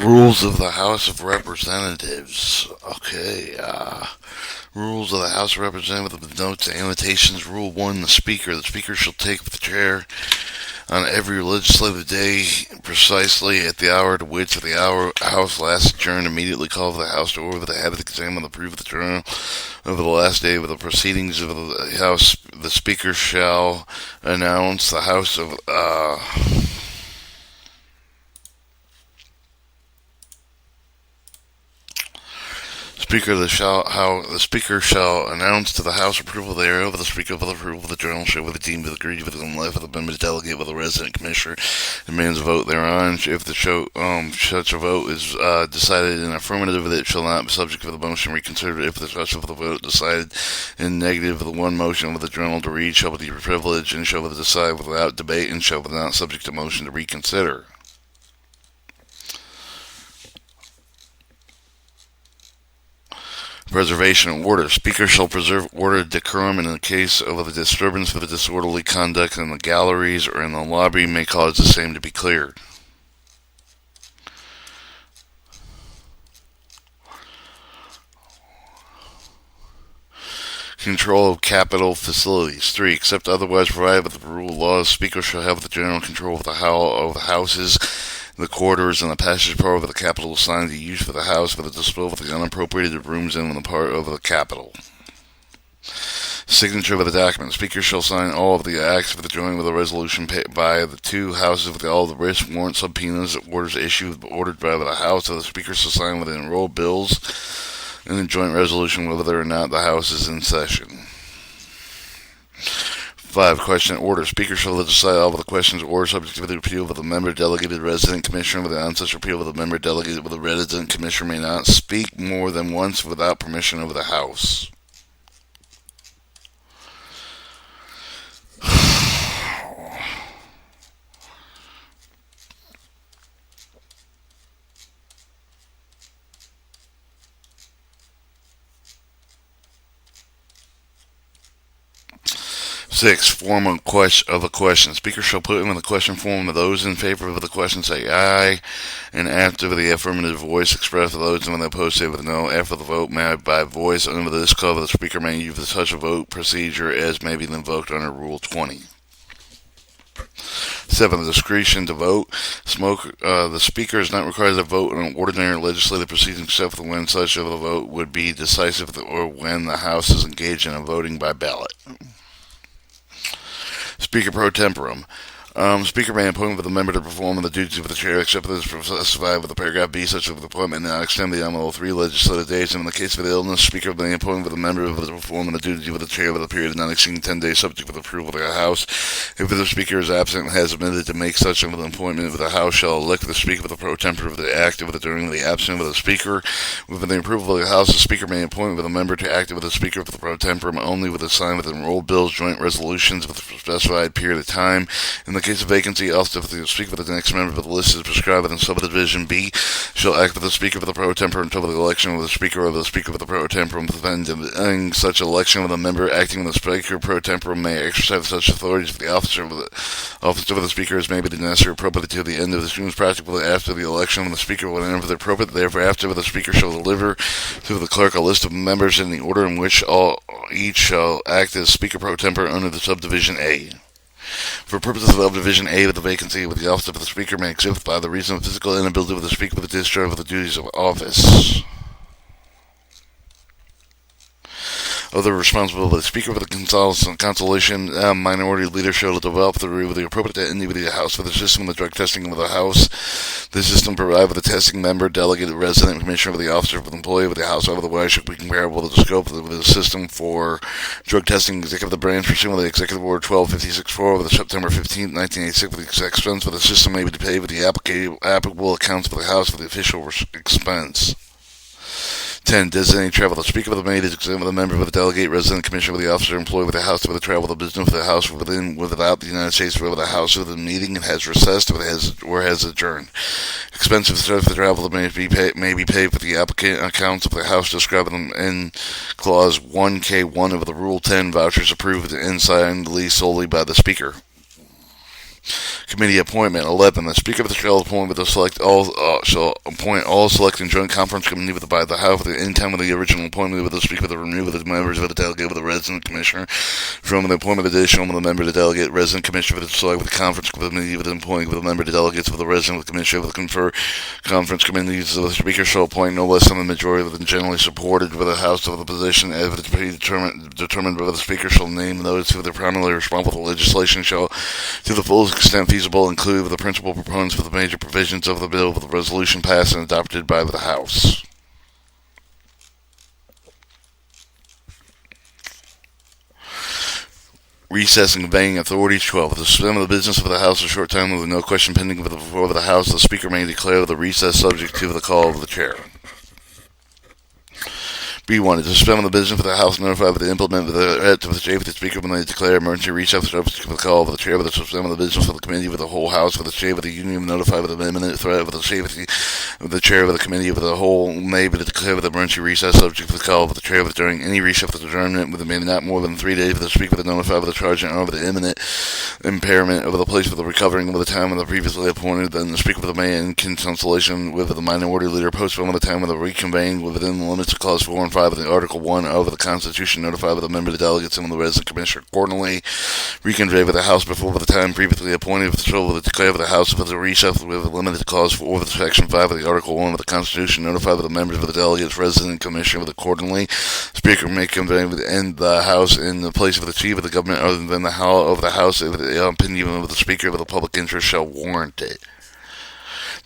Rules of the House of Representatives. Okay, Rules of the House of Representatives with notes and annotations. Rule 1, the Speaker. The Speaker shall take the chair on every legislative day precisely at the hour to which the House last adjourned. Immediately call for the House to order with the head of the exam and approve the journal over the last day of the proceedings of the House. The Speaker shall announce the House of the Speaker shall announce to the House approval thereof. The Speaker of the approval of the journal shall be deemed with agreed with in life of the members delegate with the resident commissioner demands a vote thereon. If such a vote is decided in affirmative, it shall not be subject to the motion reconsidered. If the such of the vote decided in negative, the one motion of the journal to read shall be privileged and shall be decided without debate and shall be not subject to motion to reconsider. Preservation of order. Speaker shall preserve order, decorum, and in the case of a disturbance for the disorderly conduct in the galleries or in the lobby may cause the same to be cleared. Control of capital facilities. 3. Except otherwise provided with the rule of law, the Speaker shall have the general control of the houses, the corridors, and the passage part of the Capitol assigned to use for the House for the disposal of the unappropriated rooms in the part of the Capitol. Signature of the document. The Speaker shall sign all of the acts for the joining of the resolution by the two houses with all the writs, warrants, subpoenas, orders issued, ordered by the House. So the Speaker shall sign with the enrolled bills in the joint resolution whether or not the House is in session. 5. Question and order. Speaker shall decide all of the questions or subject to the appeal of the member delegated resident commissioner. With the on such appeal of the member delegated with the resident commissioner may not speak more than once without permission of the House. 6. Form of a question. Speaker shall put in the question form of those in favor of the question say aye, and after the affirmative voice express those when they oppose say with no. After the vote made by voice under this cover, the Speaker may use such a vote procedure as may be invoked under Rule 20. 7. Discretion to vote. The Speaker is not required to vote on an ordinary legislative proceeding except when such a vote would be decisive or when the House is engaged in a voting by ballot. Speaker pro tempore. Speaker may appoint with a member to perform the duties of the chair, except as specified with the paragraph B, such as the appointment not extend the annual 3 legislative days, and in the case of the illness, Speaker may appoint with a member to perform the duties of the chair with a period not exceeding 10 days, subject to the approval of the House. If the Speaker is absent and has omitted to make such an appointment, the House shall elect the Speaker with the pro tempore of the act during the absence of the Speaker. With the approval of the House, the Speaker may appoint with a member to act with the Speaker with the pro tempore only with a sign with enrolled bills, joint resolutions with a specified period of time. In the case of vacancy, also if the Speaker with the next member of the list is prescribed within subdivision B, shall act with the Speaker with the pro tempore until the election of the Speaker or the Speaker with the pro tempore. Pending such election, with a member acting with the Speaker pro tempore may exercise such authorities for the office of the Speaker as may be necessary appropriate to the end of the student's practical after the election of the Speaker, whenever the appropriate. Therefore, after the Speaker shall deliver to the clerk a list of members in the order in which each shall act as Speaker pro tempore under the subdivision A. For purposes of Division A of the vacancy with the office of the Speaker may exist by the reason of physical inability of the Speaker with the discharge of the duties of office. Other responsibility. The Speaker with the consolation minority leader shall develop with the appropriate entity with the House for the system of the drug testing of the House. The system provided with the testing member, delegated resident commissioner with the officer of the employee with the House. Otherwise, should be comparable to the scope of the system for drug testing executive branch pursuant to the Executive Order 1256-4 of the September 15, 1986. With the expense for the system may be paid with the applicable accounts for the House for the official expense. 10. Designated travel. The Speaker of the Maid is exempt with a member of the delegate resident commissioner with the officer employed with the House for the travel of the business of the House without the United States for the House of the meeting and has recessed or has adjourned. Expenses for the travel may be paid for the applicant accounts of the House described in Clause 1K1 of the Rule 10 vouchers approved and signed solely by the Speaker. Committee appointment. 11. The Speaker of the shall appoint with the shall appoint all select and joint conference committee by the House with the income of the original appointment with the Speaker with the remove of the members of the delegate with the resident commissioner from the appointment of the additional with the member of the delegate resident commissioner with the select with the conference committee with the appointing with the member of the delegates with the resident with the commissioner with the confer conference committees. The Speaker shall appoint no less than the majority of the generally supported with the House of the position as it be determined by the Speaker shall name those who are primarily responsible for legislation shall to the fullest extent feasible include the principal proponents for the major provisions of the bill with the resolution passed and adopted by the House. Recess and conveying authorities. 12. The suspend of the business of the House a short time with no question pending before the House, the Speaker may declare the recess subject to the call of the Chair. B1. To suspend the business of the House notified with the implement of the head of the Chair with the Speaker when they declare emergency recess subject to the call of the Chair with the suspend of the business of the committee with the whole House with the Chair with the Union notified with the imminent threat with the Chair with the Chair of the committee with the whole may be declared with the emergency recess subject to the call of the Chair with during any recess of the adjournment with the maybe not more than 3 days with the Speaker with the notified with the charge and over the imminent impairment over the place with the recovering of the time of the previously appointed then the Speaker with the may in consultation with the minority leader postpone of the time of the reconvening within the limits of clause 4 and 5 of the Article 1 of the Constitution notified by the member of the delegates and the resident commissioner accordingly reconvey with the House before the time previously appointed with the show to declare with the House with the recess with a limited clause 4 of the Section 5 of the Article 1 of the Constitution notified by the members of the delegates resident commissioner with accordingly Speaker may convey within the House in the place of the chief of the government other than the House of the House if the opinion of the Speaker of the public interest shall warrant it.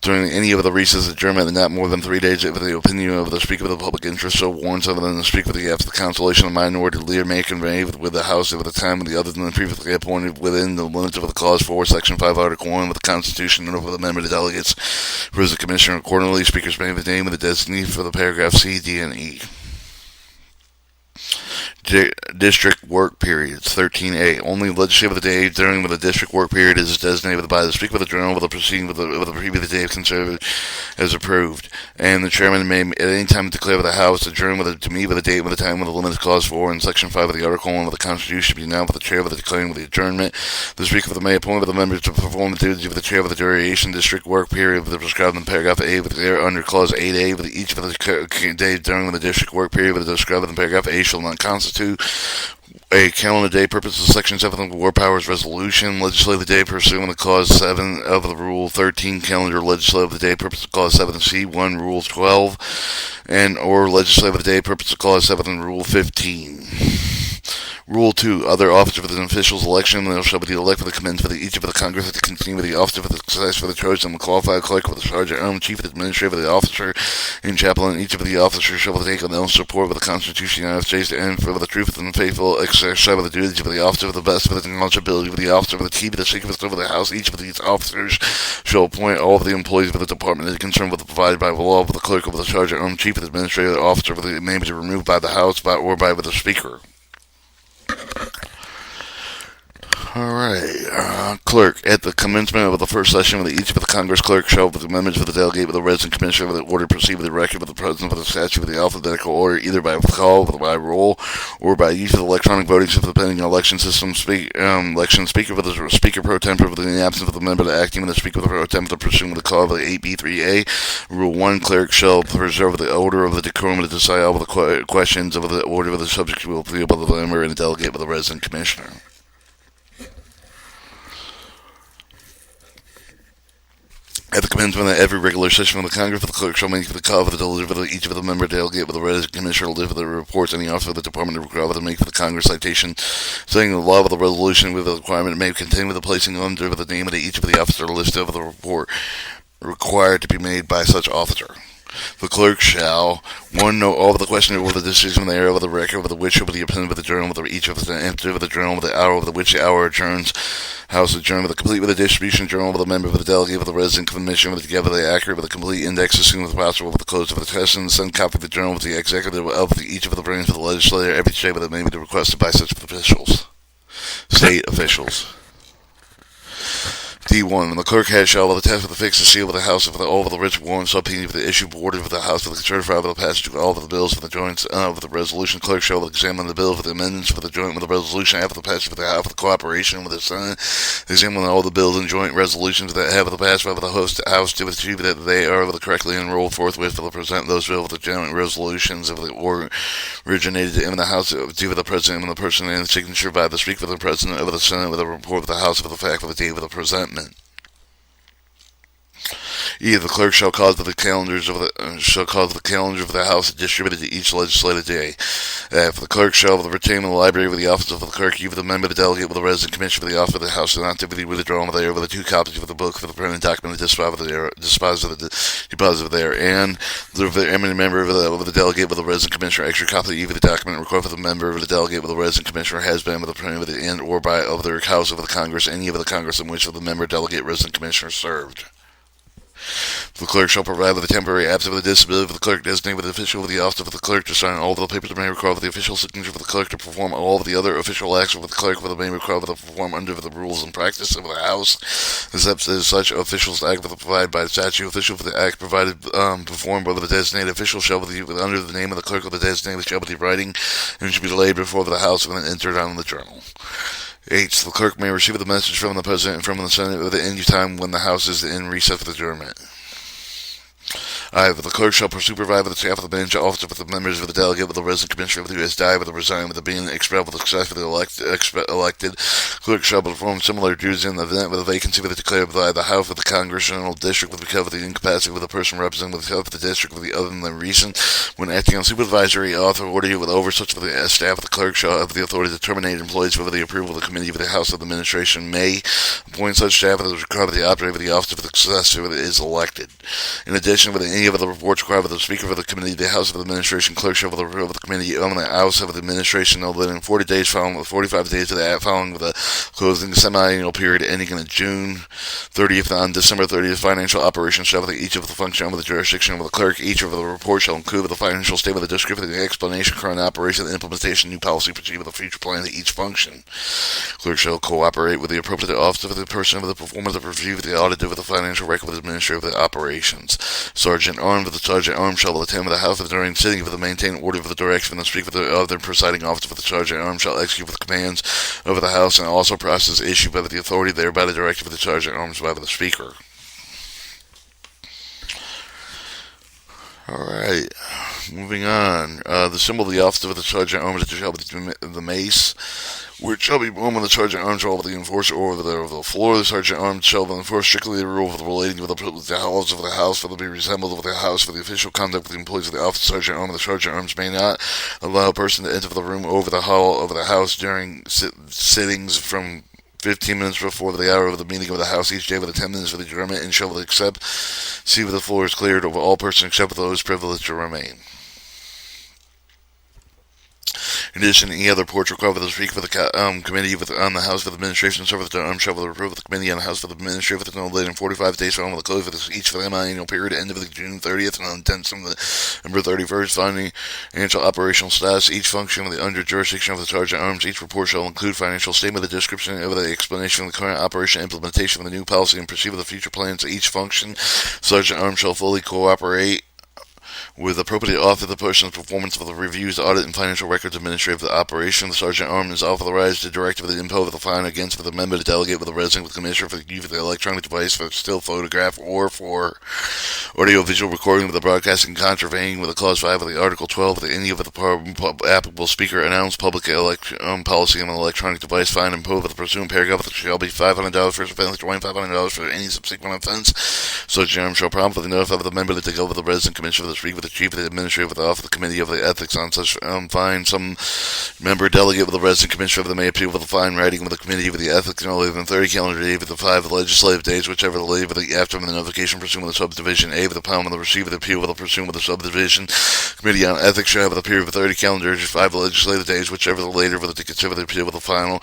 During any of the recess adjournment and not more than 3 days if the opinion of the Speaker of the public interest so warrants other than the Speaker of the after the consultation of the minority leader may convey with the House at the time of the other than the previously appointed within the limits of the clause 4 section 5 article 1 of the Constitution and over the member of the delegates who is the commissioner accordingly speakers may have the name of the designee for the paragraph C, D, and E. District work periods. 13A. Only legislative day during the district work period is designated by the Speaker of the Journal with the proceeding with the previous day considered as approved, and the chairman may at any time declare with the House adjourn to meet with a date with a time with the limits clause 4 in section 5 of the Article 1 of the Constitution be announced with the chair with the declaring with the adjournment. The Speaker of the may appoint with the members to perform the duties of the chair of the duration district work period with the prescribed in paragraph A with the under clause 8A with each of the days during the district work period with the described in paragraph A shall not constitute a calendar day purposes of Section 7 of the War Powers Resolution, legislative day pursuant to Clause 7 of the Rule 13, calendar legislative day purpose of Clause 7C, 1, Rule 12, and or legislative day purpose of Clause 7 Rule 15. Rule 2. Other officers of the officials' election there shall be elected for the commence for each of the Congress to continue with the officer for the success for the choice and the qualified clerk for the sergeant chief of the administrator of the officer and chaplain. Each of the officers shall take an oath support with the Constitution of the United States to end for the truth and the faithful exercise of the duties of the officer of the best for the knowledge ability of the officer of the chief of the secret of the House. Each of these officers shall appoint all of the employees of the department that is concerned with the provided by the law of the clerk of the sergeant chief of the administrator of the officer of the may be removed by the House or by the Speaker. Alright, clerk. At the commencement of the first session with each of the Congress clerk shall with the members of the delegate with the resident commissioner with the order proceed with the record with the president of the statute with the alphabetical order either by call, by roll, or by use of the electronic voting system depending on election system. Election speaker with the speaker pro tempore with the absence of the member acting with the speaker with the pro tempore pursuing with the call of the 8B3A. Rule 1. Clerk shall preserve the order of the decorum to decide all of the questions of the order of the subject will be able to the member and the delegate with the resident commissioner. At the commencement of every regular session of the Congress, the clerk shall make the call for the delivery of each of the member delegate with the resident commissioner will deliver the reports any officer of the department required to make for the Congress citation, saying the law of the resolution with the requirement may contain with the placing under the name of each of the officer list of the report required to be made by such officer. The clerk shall, 1. Know all of the question over the decision of the area of the record over the which over the opinion of the journal with each of the empty of the journal with the hour over the which the hour adjourns House adjourned with the complete with the distribution journal with the member of the delegate with the resident commission with together the accurate with the complete index as soon as possible with the close of the test and send copy of the journal with the executive of each of the branches of the legislature every day with it may be requested by such officials. State officials. D1. When the clerk has shall with the test with the fix the seal with the House of all of the writs warrant subpoena for the issue order for the House with the certified with the passage of all of the bills for the joints of the resolution. Clerk shall examine the bill for the amendments for the joint with the resolution after the passage of the House with the cooperation with the Senate. Examine all the bills and joint resolutions that have the passage of the House to achieve that they are correctly enrolled forthwith for the present those bills with the joint resolutions of the originated in the House to the President and the person and the signature by the Speaker of the President of the Senate with a report of the House of the fact of the date of the presentment. E. The clerk shall cause the calendars of the House distributed to each legislative day. F. The clerk shall retain in the library with the office of the clerk, even the member, the delegate, with the resident commission for the office of the House, and not to be withdrawn there with the 2 copies of the book for the printed document dispositive there, and the eminent member of the delegate with the resident commissioner extra copy of the document required for the member of the delegate with the resident commissioner has been with the printed with the and or by of the House of the Congress, any of the Congress in which the member, delegate, resident commissioner served. The clerk shall provide with a temporary absence of the disability of the clerk designated with the official of the office of the clerk to sign all of the papers that may require the official signature of the clerk to perform all of the other official acts of the clerk that may require to perform under the rules and practice of the House, except as such officials act provided by statute. Official for the act provided performed by the designated official shall be under the name of the clerk of the designated shall be writing and should be laid before the House and then entered on the journal. H. The clerk may receive the message from the President and from the Senate at any time when the House is in recess for adjournment. I. The clerk shall supervise with the staff of the bench office with the members of the delegate with the resident commissioner of the U.S. die with the resign with the being expelled with the success for the elected. Clerk shall perform similar duties in the event with a vacancy with the declared by the House of the Congressional District with because of the incapacity with the person representing the House of the District with the other than reason when acting on supervisory authority with over such of the staff of the clerk shall have the authority to terminate employees with the approval of the committee of the House of the Administration may appoint such staff as required by the operator of the office of the successor that is elected. In addition, with any of the reports required by the Speaker of the Committee, the House of the Administration Clerk shall have the Committee on the House of the Administration no later than 40 days following with 45 days of the following with a closing semi-annual period ending in June 30th on December 30th. Financial operations shall have each of the function of the jurisdiction of the clerk. Each of the reports shall include the financial statement, the description, the explanation, current operation, the implementation, new policy, procedure, the future plan of each function. Clerk shall cooperate with the appropriate office of the person of the performance of review of the audit of the financial record of the administrator of the operations. Sergeant armed with the sergeant arms shall attend with the House during sitting for the maintain order of the direction of the Speaker of the presiding officer for the sergeant arms shall execute with the commands of the House and also process issued by the authority thereby the directive of the sergeant arms by the Speaker. Alright, moving on. The symbol of the officer of the sergeant arms shall be the mace, which shall be borne when the sergeant arms shall be the enforcer over the floor of the sergeant arms shall enforce strictly the rule of the relating with the halls of the House for to be resembled with the House for the official conduct of the employees of the office of the sergeant arms. The sergeant arms may not allow a person to enter the room over the hall of the House during sittings from 15 minutes before the hour of the meeting of the House each day with 10 minutes for the adjournment and shall accept see if the floor is cleared of all persons except those privileged to remain. In addition, any other reports required for the Speaker of the Committee on the House of the Administration serve with the arm shall be approved with the Committee on the House of the Administration with no later than 45 days following the close of each for the annual period end of the June 30th and on 10th of November 31st, finding financial operational status. Each function of the under jurisdiction of the Sergeant Arms. Each report shall include financial statement, the description of the explanation of the current operation, implementation of the new policy, and perceive of the future plans of each function. Sergeant Arms shall fully cooperate with appropriate author of the person's performance of the reviews, audit, and financial records administrative of the operation. The Sergeant Arm is authorized to direct the impose of the fine against the member to delegate with the resident with the commissioner for the use of the electronic device for still photograph or for audio-visual recording of the broadcasting contravening with the clause 5 of the Article 12 of any of the applicable speaker announced public policy on an electronic device. Fine imposed with the presumed paragraph shall be $500 for offense, $2,500 for any subsequent offense. Sergeant Arm shall promptly notify the member to take over the resident commissioner for the speaker with the chief of the administrative with the office of the committee of the ethics on such fine. Some member delegate with the resident commissioner of the may appeal with the fine writing with the committee with the ethics no later than 30 calendar days with the 5 legislative days, whichever the later with the after the notification pursuant with the subdivision A with the pound with the receiver the appeal with the pursuant with the subdivision committee on ethics shall have the period of 30 calendar days, 5 legislative days, whichever the later with the consider the appeal with the final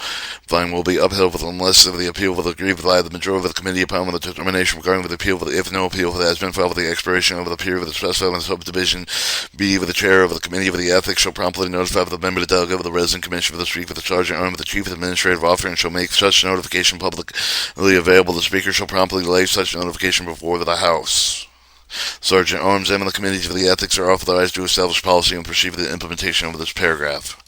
fine will be upheld with unless of the appeal will agree with the majority of the committee upon with the determination regarding the appeal with if no appeal that has been filed with the expiration of the period of the specified with the subdivision Division B, with the chair of the Committee of the Ethics shall promptly notify the member of the delegate of the resident commission of the street with the sergeant armed with the chief administrative officer and shall make such notification publicly available. The speaker shall promptly lay such notification before the House. Sergeant Arms and the committees of the ethics are authorized to establish policy and proceed with the implementation of this paragraph.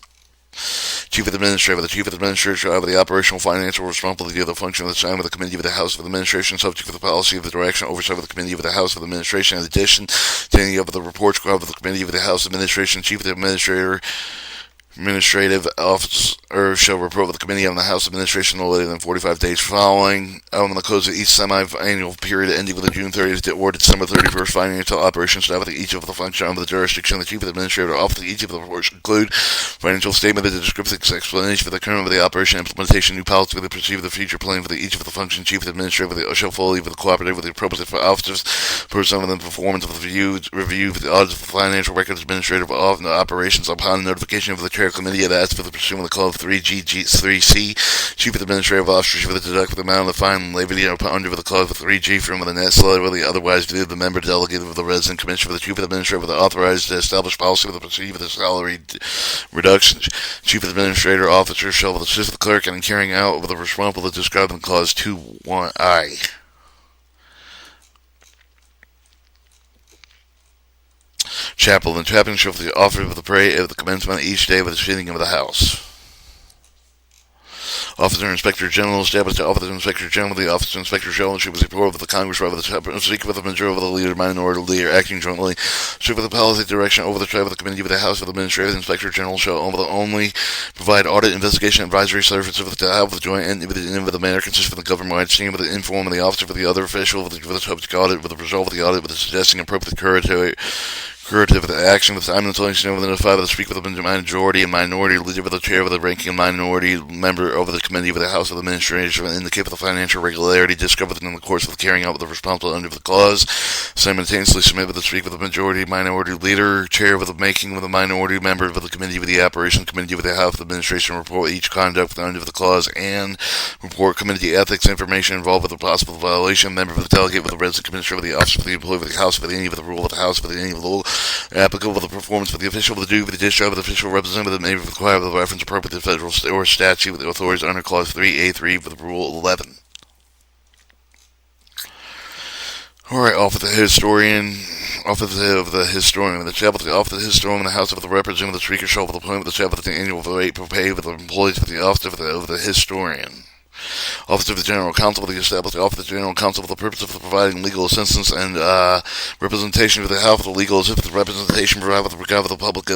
Chief of the Administrator. The Chief of the Administrator shall have the operational, financial responsibility of the function of the time of the Committee of the House of Administration, subject to the policy of the direction oversight of the Committee of the House of Administration. In addition to any of the reports of the Committee of the House of Administration, Chief of the Administrative officer shall report with the Committee on the House Administration no later than 45 days following on the close of each semi-annual period ending with the June 30th or December 31st financial operations staff of each of the function under the jurisdiction of the Chief of the Administrative Office. Each of the reports include financial statement, the descriptive explanation for the current of the operation, implementation, new policy, the procedure, the future plan for each of the functions. Chief of the Administrative shall fully with the cooperative with the appropriate officers for some of the performance of the review of the audits of the financial records, administrative operations upon notification of the chair committee that's for the pursuant of the clause 3C. Chief of the Administrative Officer shall deduct the amount of the fine levy under the clause 3G from the net salary otherwise due the member delegated of the resident commission for the Chief of the Administrative authorized to establish policy with the procedure for the salary reductions. Chief of the Administrative Officer shall assist the clerk in carrying out with the responsibility described in clause 2(1)(I). Chaplain. The chaplain shall the offer of the prayer of the commencement each day with the sitting of the House. Officer Inspector General established the Officer Inspector General. The Officer Inspector General should report with the Congress rather than speak with the majority of the leader, minority leader, acting jointly. Should with the policy direction over the tribe of the Committee of the House of the Administrative Inspector General shall only provide audit, investigation, advisory services with the help of the joint entity with the manner consistent with the government-wide scheme with the inform of the officer for the other official with the subject audit with the result of the audit with the suggesting appropriate curative action with simultaneously notify the speaker of the majority and minority leader of the chair of the ranking minority member of the committee of the House of Administration and indicate the financial regularity discovered in the course of the carrying out of the responsibility under the clause. Simultaneously submit with the speaker of the majority minority leader, chair of the making with the minority member of the committee of the operation committee of the House of Administration report each conduct under the clause and report committee ethics information involved with a possible violation. Member of the delegate with the resident commissioner of the office of the employee of the House with any of the rule of the House with any of the law applicable to the performance of the official with the duty of the discharge of the official representative may require the reference appropriate to federal or statute with the authorities under clause 3A3 for the rule 11. Alright, office of the historian. Office of the historian. The chapel of the office of the historian in the House of the Representative of the Speaker shall with the appointment of the chapel of the annual rate pay with the employees of the office of the historian. Office of the General Counsel will establish the Office of the General Counsel for the purpose of providing legal assistance and representation for the health of the legal assistance representation provided with regard to the public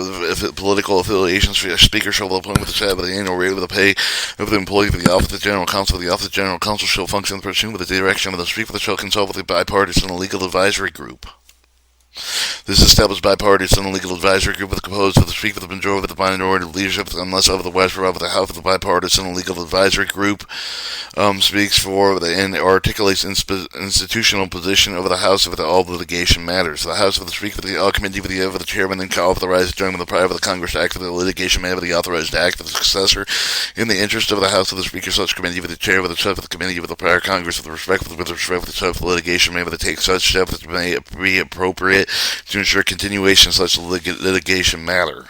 political affiliations. For a speaker shall appoint with the chapel of the annual rate of the pay of the employee for the Office of the General Counsel. The Office of the General Counsel shall function pursuant with the direction of the speaker shall consult with the bipartisan legal advisory group. This established bipartisan legal advisory group with composed of the speaker of the majority of the minority leadership, unless otherwise provided with the House of the bipartisan legal advisory group speaks for and articulates institutional position over the House of all litigation matters. The House of the Speaker of the committee of the chairman and authorized during the prior of the Congress act of the litigation matter of the authorized act of the successor in the interest of the House of the Speaker such committee with the chair of the committee of the prior Congress with respect to the litigation matter to take such steps as may be appropriate to ensure continuation of such litigation matter.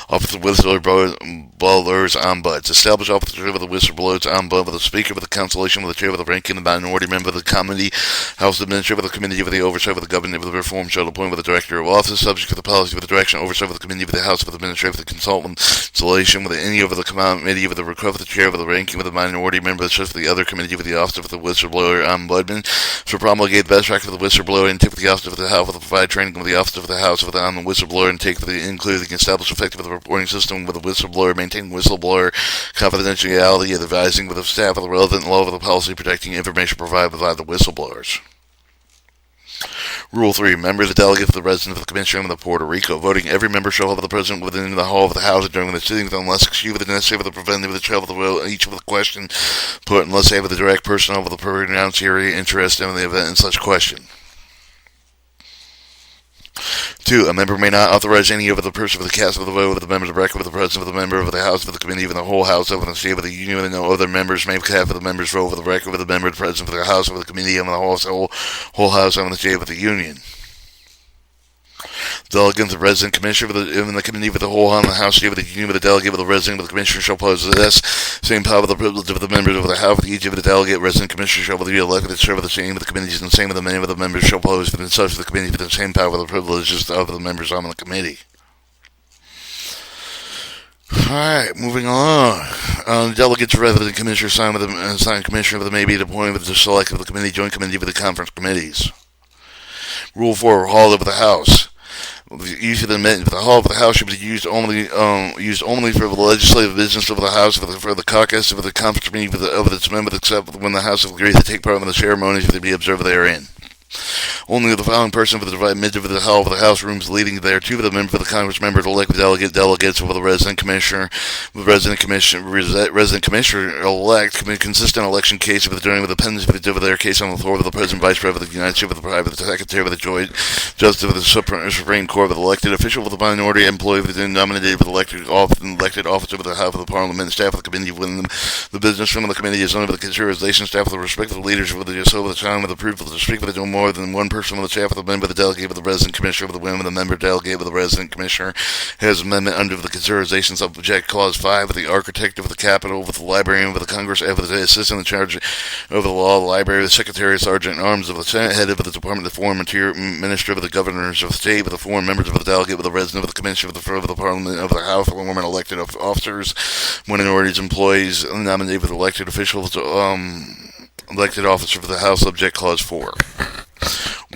Office of Whistleblowers Ombuds. Establish Office of the Whistleblowers Ombuds with the Speaker with the Consultation with the Chair of the Ranking and Minority Member of the Committee, House Administrator of the Committee of the Oversight of the Government of the Reform shall appoint with the Director of Office, subject to the policy of the direction oversight of the Committee of the House of the Administrator of the Consultation with any of the Committee of the Request of the Chair of the Ranking with the Minority Member of the other Committee of the Office of the Whistleblower Ombudsman shall promulgate the best practice of the whistleblower and take with the Office of the House of the provide training with the Office of the House of the whistleblower and take with the include the established effective of the reporting system with the whistleblower, maintaining whistleblower confidentiality, and advising with the staff of the relevant law of the policy protecting information provided by the whistleblowers. Rule 3. Members of the delegate of the resident of the Commission of Puerto Rico. Voting. Every member shall have the president within the hall of the House during the sitting unless excused with the necessary for the preventive of the travel of the will each of the question put unless they have the direct personnel of the pronounced area interest in the event in such question. 2. A member may not authorize any of the person of the cast of the vote of the members of the record of the president of the member of the House of the Committee of the whole House of the State of the Union and no other members may cast of the members vote of the record of the member of the president of the House of the Committee of the whole House of the State of the Union. Delegate, the resident commissioner in the committee of the whole on the House, with the union with the delegate, with the resident, with the commissioner shall possess same power with the privilege of the members of the House. With each of the delegate, resident commissioner shall be elected to serve with the same with the committees, and the same with the many of the members shall possess within such of the committee with the same power with the privileges of the members on the committee. Alright, moving on. Delegates, resident commissioner, signed commissioner of the may be appointed with the select of the committee, joint committee with the conference committees. Rule 4, Hall of the House. Use of the Hall of the House should be used only for the legislative business of the House, for the caucus, for the conference meeting of its members, except when the House agrees to take part in the ceremonies to be observed therein. Only the following person for the mid of the Hall of the House rooms leading there, two of the members of the Congress members elect delegates for the resident commissioner elect consistent election case of the during with the pendants of their case on the floor of the President, Vice President of the United States, with the Private Secretary of the Joint Justice of the Supreme Court, with the elected official, with the minority employee, with the nominated, with the elected officer of the House of the Parliament, staff of the committee, when the business from the committee is under the consideration staff of the respective leaders of the time of the proof of the speak with no more than one person on the staff of the member of the delegate with the resident commissioner of the women of the member delegate with the resident commissioner has amendment under the consideration subject clause 5 with the architect of the Capitol, with the librarian, with the Congress, with the assistant in charge of the law, the library, the secretary, sergeant at arms of the Senate, head of the Department of Foreign Material, minister of the governors of the state, with the foreign members of the delegate, with the resident of the commissioner of the Parliament of the House, the women elected officers, minorities, employees, nominated with elected officials, elected officer of the House, subject clause 4.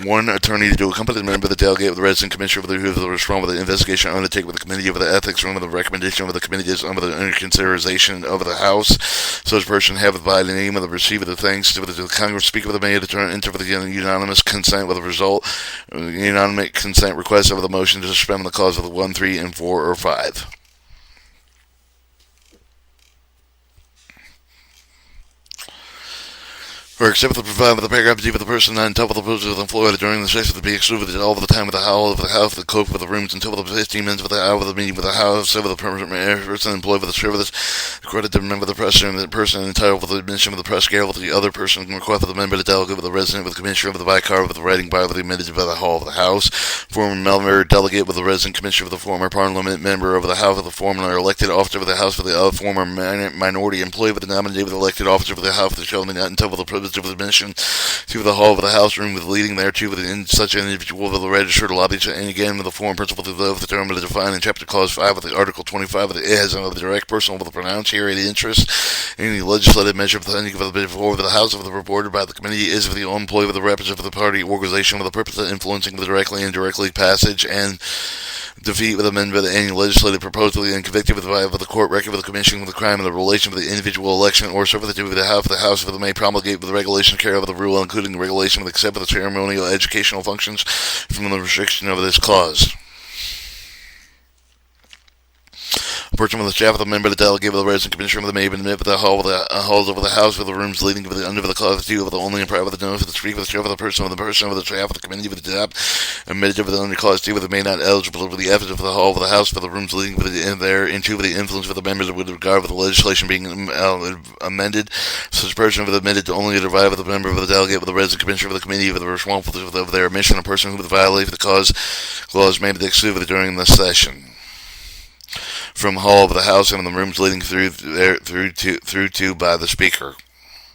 One attorney to accompany the member of the delegate with the resident commissioner who is responsible for the investigation undertaken with the committee of the ethics room, with the recommendation of the committee is under the consideration of the House. Such person have by the name of the receiver the thanks to the Congress speaker of the mayor to turn into the unanimous consent with the result unanimous consent request of the motion to suspend the clause of the 1, 3, and 4 or 5. Or except for the provide with the paragraph D for the person not entitled to the privileges of the floor during the session to be excluded all of the time with the Hall of the House, the cloak of the rooms until the 15 minutes of the hour of the meeting with the House, so with the person employed with the service, accorded to the member of the press, and the person entitled for the admission of the press scale with the other person required for the member of the delegate with the resident with the commissioner of the vicar with the writing by the admitted by the Hall of the House, former member delegate with the resident commissioner of the former Parliament member of the House of the former elected officer of the House for the former minority employee with the nominated with the elected officer of the House of the shall not entitled the privilege of admission to the Hall of the House room with leading thereto within such an individual with the registered lobby, and again with the form principle of the term defined in Chapter Clause 5 of the Article 25 of the as of the direct personal with the pronounced here any interest in any legislative measure of the House of the reported by the committee is of the employee with the representative of the party organization with the purpose of influencing the directly and indirectly passage and defeat with amendment of any legislative proposal and convicted with the court record with the commission with the crime of the relation with the individual election or servitude with the House of the may promulgate with the regulation carry over the rule including the regulation with except for the ceremonial educational functions from the restriction of this clause. A person with the staff of the member of the delegate of the resident commissioner of the may admit with the halls over the House with the rooms leading to the under the clause 2 of the only and private with the notice of the speaker with the staff of the person of the staff of the committee with the top admitted with the under clause 2 with the may not eligible for the efforts of the hall of the House for the rooms leading with the in there into the influence of the members with regard with the legislation being amended. Such person with admitted to only derive with the member of the delegate with the resident commissioner of the committee with the responsible of their admission. A person who would violate the clause may be excluded during the session from Hall of the House and in the rooms leading through to by the Speaker.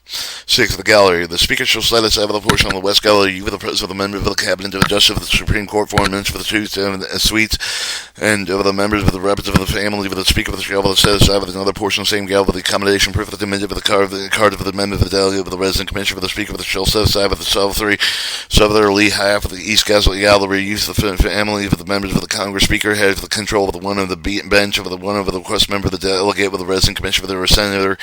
6. The gallery. The Speaker shall set aside the portion on the West Gallery with the presence of the member of the Cabinet, of the Justice of the Supreme Court, foreign minister for the two suites, and of the members of the representative of the family, with the Speaker of the Shall set aside with another portion of the same gallery with the accommodation proof of the minute of the card of the member of the delegate, with the resident commissioner for the Speaker of the shall set aside with the southerly half of the East Gallery, use of the family of the members of the Congress. Speaker has the control of the one of the bench of the one of the request member of the delegate with the resident commissioner for the senator.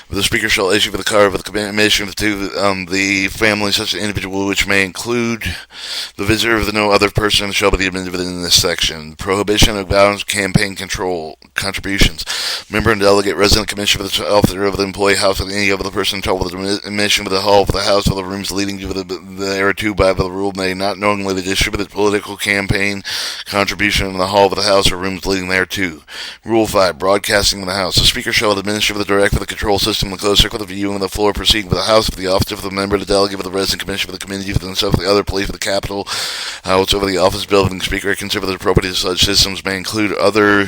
The Speaker shall issue for the card of the commission to the family such an individual which may include the visitor of no other person shall be admitted within this section. Prohibition of balance campaign control contributions. Member and delegate resident commissioner for the officer of the employee house of any other person told with the admission of the hall of the House of the rooms leading to thereto by the rule may not knowingly distribute the political campaign contribution in the hall of the House or rooms leading thereto. Rule 5. Broadcasting in the House. The Speaker shall administer the direct of the control system, the closed circle of the view, and the floor proceeding of the House, of the office of the member, the delegate, of the resident commission, of the committee, of the himself, the other place, of the Capitol House, over the office building, speaker, consider the appropriate such systems may include other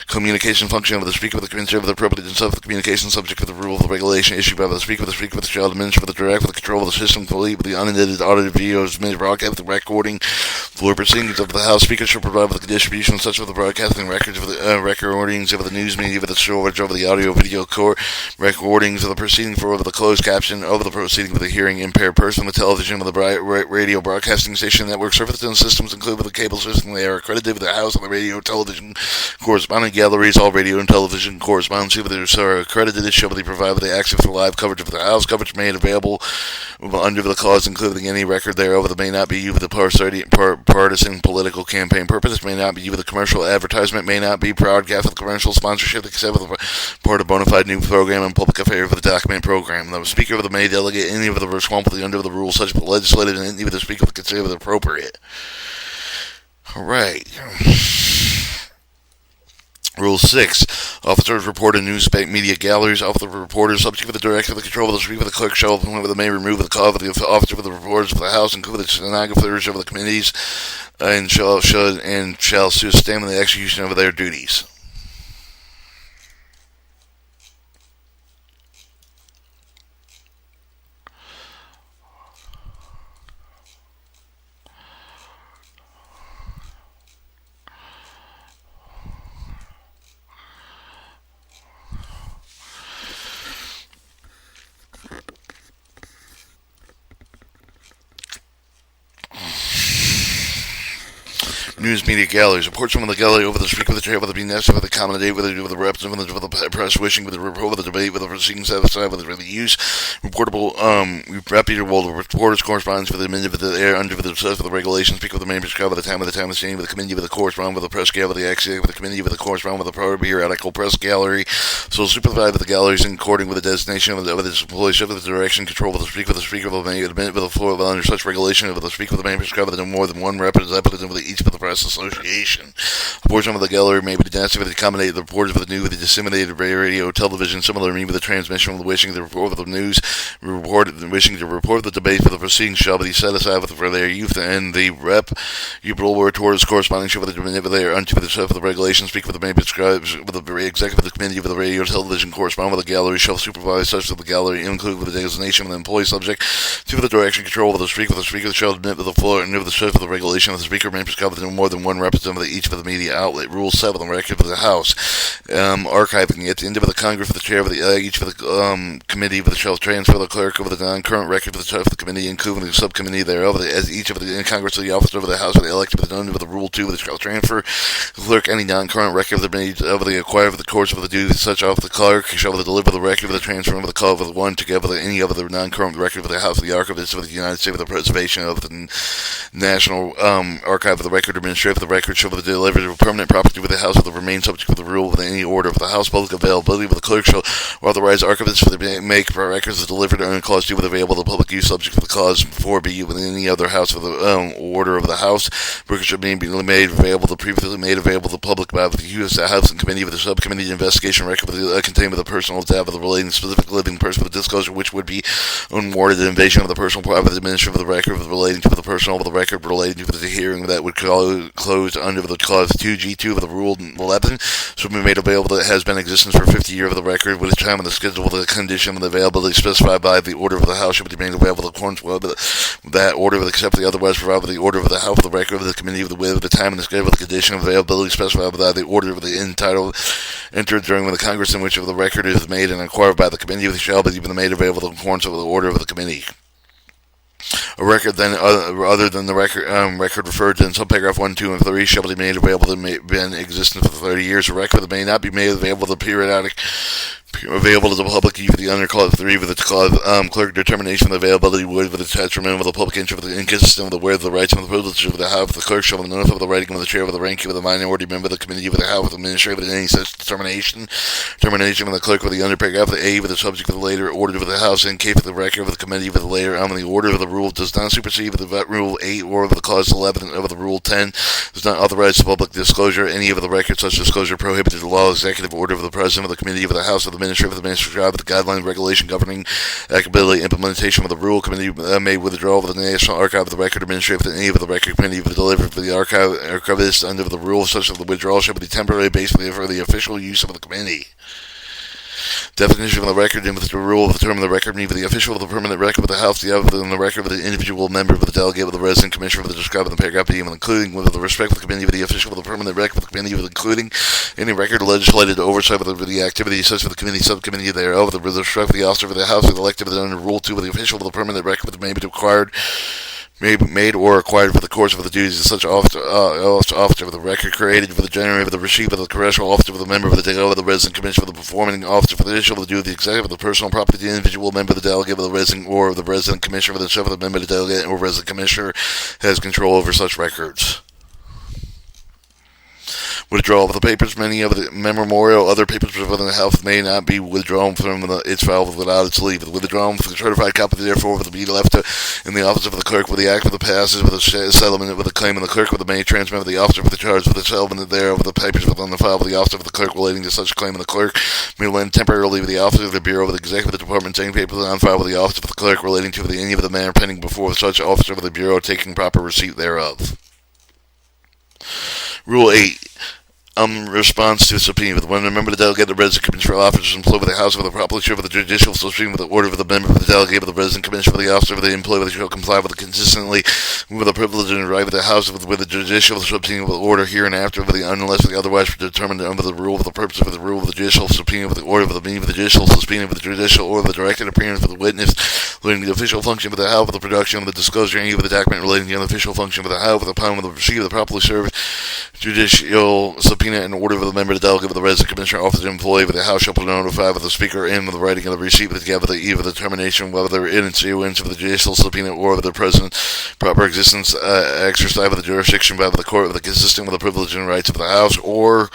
communication function of the speaker, of the consider the appropriate himself, the communication subject of the rule of the regulation issued by the speaker, of the child, administrator, of the direct, with the control of the system, complete with the unedited, audited videos, minute broadcast, the recording, floor proceedings of the House. Speaker shall provide with the distribution of such of the broadcasting records of the recordings of the news media, of the storage over the audio video court recordings of the proceeding for over the closed caption of the proceeding with the hearing impaired person, the television, of the radio broadcasting station network surface systems include with the cable system. They are accredited with the House and the radio, television corresponding galleries. All radio and television correspondence with are accredited. It shall be provided with the access for live coverage of the House. Coverage made available under the clause including any record thereof that may not be used with the partisan political campaign purposes, may not be used with a commercial advertisement, may not be broadcast with commercial sponsorship, except with a part of bona fide new program and public affairs of the document program. The speaker of the may delegate any of the responsibility under the rules such as the legislative and any of the speaker would consider it appropriate. Alright. Rule 6. Officers report in news media galleries. Officer of the reporters, subject to the direction of the control of the speaker, of the clerk, shall may remove the call of the officer of the reporters of the House, including the stenographers of the committees, and shall sustain the execution of their duties. News media galleries. Reports from the gallery over the speaker, with the chair, with the be necessary, with the accommodate, with the representative, with the press wishing, with the report, with the debate, with the proceedings satisfied, with the use, reportable, reputable reporters, correspondence with the minute of the air, under the success of the regulations, speak with the main prescribed, with the time of the standing, with the committee, with the correspondent, with the press gallery, with the executive, with the committee, with the correspondent, with the periodical press gallery. So supervised with the galleries in according with the designation of the employees, with the direction, control, with the speaker, will be admitted with the floor, with under such regulation, with the speaker, with the main prescribed, with no more than one representative with each of the press association. A portion of the gallery may be necessary to accommodate the reporters of the news with the disseminated radio, television, similar mean with the transmission of the wishing to report of the news, wishing to report the debate for the proceedings shall be set aside for their youth, and the reputable reporters corresponding shall with the unto the set of the regulations, speak with the main prescribes with the executive of the committee of the radio, television, corresponding with the gallery shall supervise such of the gallery, include with the designation of the employee subject to the direction control of the speaker shall admit with the floor and with the set of the regulation of the speaker may prescribe with no more than one representative of each of the media outlet. Rule 7, the record of the House. Archiving at the end of the Congress for the chair of the each of the committee of the shall transfer the clerk of the non-current record of the committee, including the subcommittee thereof, as each of the in Congress of the officer of the House of the elected under the Rule 2 of the shall transfer the clerk any non-current record of the acquired of the course of the duty such of the clerk shall deliver the record of the transfer of the call of the one together with any other non-current record of the House of the Archivists of the United States for the preservation of the National Archive of the Record Administrator of the record shall be delivered of permanent property with the House of the remain subject to the rule with any order of the House. Public availability with the clerk shall authorize archivists for the make records delivered under clause 2 with available to public use subject to the clause 4b with any other House of the order of the House. Records shall be made available to previously made available to the public by the use of the House and committee of the subcommittee investigation record with the contained with the personal data of the relating specific living person with disclosure which would be unwarranted invasion of the personal private administration of the record with relating to the personal of the record relating to the hearing that would close under the clause 2G2 of the Rule 11 shall be made available that has been in existence for 50 years of the record with the time of the schedule with the condition of the availability specified by the order of the House shall be made available in accordance with that order except the otherwise provided with the order of the House of the record of the committee of the time and the schedule with the condition of availability specified by the order of the entitled entered during the Congress in which the record is made and acquired by the committee of the shall be made available in accordance with the order of the committee. A record then other than the record referred to in subparagraph 1, 2, and 3 shall be made available that may be in existence for 30 years. A record that may not be made available to periodic available to the public with the under clause 3 with its clause clerk determination of the availability would with its detriment of the public interest with the inconsistent with the word of the rights and the privileges of the House. The clerk shall notify of the writing of the chair of the ranking of the minority member of the committee of the House with administrative with any such determination of the clerk with the under paragraph of the A with the subject of the later order of the House in case of the record of the committee with the later the order of the rule does not supersede with the Rule 8 or of the clause 11 of the Rule 10 does not authorize the public disclosure any of the records such disclosure prohibited the law executive order of the president of the committee of the House of the administrative prescribed with the guideline regulation governing applicability implementation of the rule. Committee may withdraw with the National Archive of the Record administrative with any of the record committee delivered for the archivist under the rule, such that the withdrawal shall be temporary based for the official use of the committee. Definition of the record and with the rule of the term of the record mean for the official of the permanent record with the House, the other than the record of the individual member of the delegate with the resident commissioner of the described in the paragraph B, including with the respect of the committee of the official of the permanent record with the committee of including any record legislated oversight of the activity such for the committee subcommittee thereof with the respect of the officer of the House with the elected under Rule 2 with the official of the permanent record with the may be required made or acquired for the course of the duties of such officer of the record created for the generator of the receiver of the congressional officer of the member of the delegate of the resident commissioner of the performing officer for the issue of the duty of the executive of the personal property of the individual member of the delegate of the resident or of the resident commissioner of the chef of the member of the delegate or resident commissioner has control over such records. Withdrawal of the papers. Many of the memorial other papers within the House may not be withdrawn from its file without its leave. The withdrawal of the certified copy, therefore, will be left in the office of the clerk with the act of the passage with the settlement with the claim, and the clerk with the may transmit of the officer with the charge with the settlement thereof of the papers within the file of the officer of the clerk relating to such claim, and the clerk may lend temporarily with the officer of the bureau of the executive department taking papers on file with the officer of the clerk relating to any of the matter pending before such officer of the bureau taking proper receipt thereof. Rule 8. Response to subpoena. When a member of the delegate, the resident commissioner officers employed with the House with the properly serve with the judicial subpoena with the order of the member of the delegate, with the resident commissioner with the officer of the employee with the shall comply with the consistently with the privilege and right of the House with the judicial subpoena with the order here and after with the unless with the otherwise determined under the rule of the purpose of the rule of the judicial subpoena with the order of the meaning of the judicial subpoena with the judicial or the directed appearance of the witness relating to the official function of the House with the production of the disclosure any of the document relating to the unofficial function of the House with the upon with the receipt of the properly served judicial subpoena and order of the member of the delegate of the resident commissioner officer employee with the House shall be notified with the speaker and with the writing of the receipt with together the eve of the determination whether they're in issuance of the judicial subpoena or of the present proper existence exercise of the jurisdiction by the court with the consistent with the privilege and rights of the House or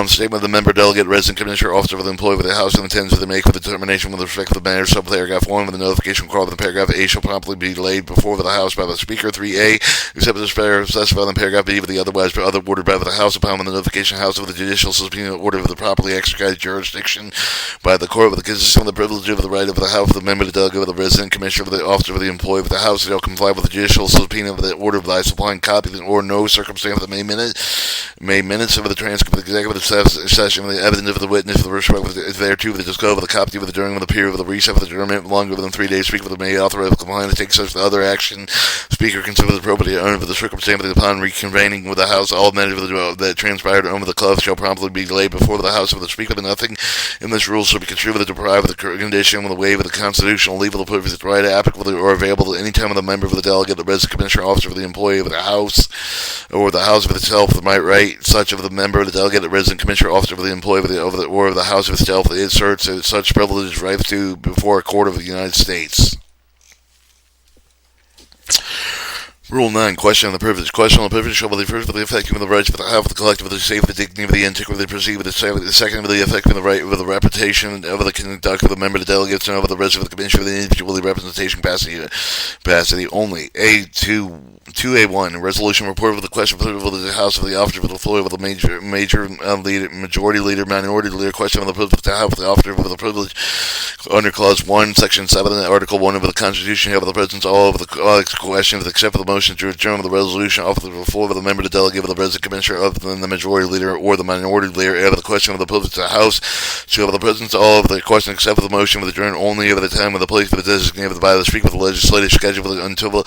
statement of the member delegate resident commissioner officer of the employee with the House and intends to make with the determination with respect to the matter subparagraph 1 with the notification called in the paragraph A shall promptly be laid before the House by the speaker. 3A except as specified in paragraph B with the otherwise by other ordered by the House upon the notification House of the judicial subpoena order of the properly exercised jurisdiction by the court with the consistent with the privilege of the right of the House of the member of the delegate of the resident commissioner of the officer of the employee with the House shall comply with the judicial subpoena of the order of thy supplying copies or no circumstance that may minutes of the transcript of the executive session of the evidence of the witness with respect thereto with the disclosure of the copy of the during the period of the recess of the adjournment longer than 3 days speaker with the may authorize the compliant to take such other action speaker consider the appropriate owner of the circumstance upon reconvening with the House all matters that transpired over the club shall promptly be laid before the House of the speaker that nothing in this rule shall be contributed to deprive of the condition with the waive of the constitutional legal purpose the right applicable or available at any time of the member of the delegate the resident commissioner officer of the employee of the House or the House of itself that might right such of the member of the delegate the resident commissioner officer of the employee of the House of itself that asserts such privileges rights to before a court of the United States. Rule 9. Question on the privilege. Question on the privilege shall be the first of the effective of the rights of the House of the collective of the safe, the dignity of the integrity of the proceed with the second of the effective of the right of the reputation of the conduct of the member of the delegates and of the rest of the commission of the individual representation capacity only. A2A1 resolution report of the question of the House of the officer of the floor of the majority leader, minority leader question of the privilege of the House of the officer of the privilege under clause 1, section 7, article 1 of the Constitution of the President's all of the questions except for the motion to adjourn the resolution off the floor of the member to delegate of the resident commissioner of the majority leader or the minority leader of the question of the privilege of the House shall have the President's all of the question except for the motion with adjourn only of the time of the place of the designated by the speaker of the legislative schedule until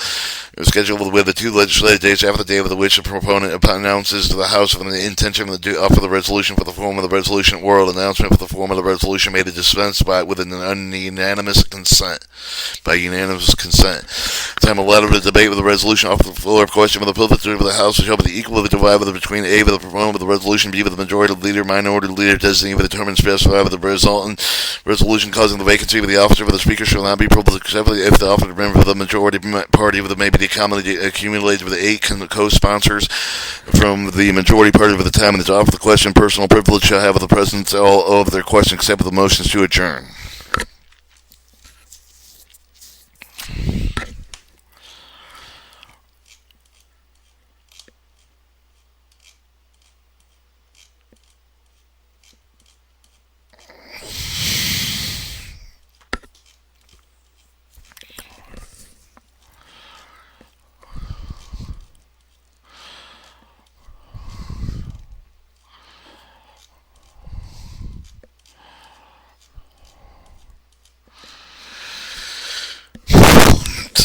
scheduled with the 2 legislative days after the day of which the proponent announces to the House of the intention of the offer the resolution for the form of the resolution oral announcement for the form of the resolution made to dispense by with an unanimous consent by unanimous consent. Time allotted for the debate with the resolution off the floor of question of the privilege of the House shall be equally divided between A with the proponent of the resolution, B with the majority leader, minority leader designated with the term and specified with the resultant resolution causing the vacancy of the officer of the speaker shall not be privileged except if the offered member of the majority party of the may be accumulated with 8 co-sponsors from the majority party of the time and the offer of the question personal privilege shall have the presence all of their questions except for the motions to adjourn.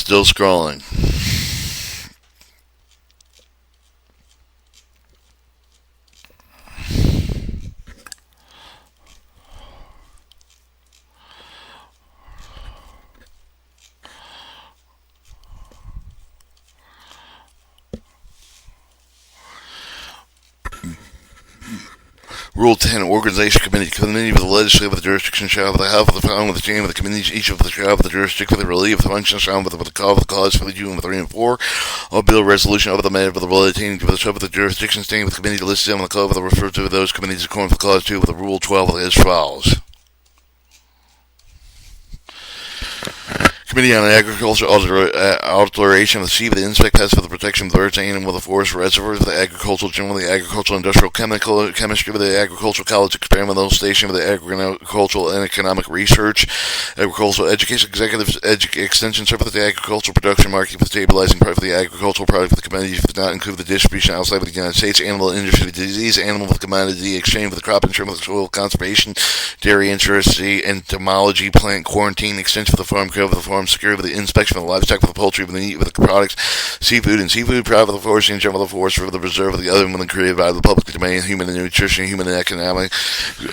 Still scrolling. Rule 10, Organization Committee. Committee with the legislative with the jurisdiction shall have the health of the following with the chain of the committees, each of the shall have the jurisdiction with the relief of the function shall with the call of the cause for the June with 3 and 4. All bill resolution over the matter of the relating to the sub of the jurisdiction staying with the committee listed on the call of the referred to those committees according to clause 2 with the Rule 12 as follows. Committee on Agriculture Alteration of the Sea with the Inspect Test for the Protection of Birds, Animal, the Forest Reservoirs, the Agricultural General, the Agricultural Industrial Chemistry with the Agricultural College Experimental Station with the Agricultural and Economic Research, Agricultural Education Executive Extension Service with the Agricultural Production Marketing for Stabilizing Part for the Agricultural Product with the Committee does not include the distribution outside of the United States, Animal Industry Disease, Animal with Commodity Exchange with the Crop Insurance with the Soil Conservation, Dairy Industry, Entomology, Plant Quarantine, Extension for the Farm Care with the Farm Security with the Inspection for the Livestock with the Poultry with the Meat with the Products, Seafood and Seafood, Private with the Forestry and General with the Forest for the Reserve with the other one created by the public domain, Human and Nutrition, Human and Economic,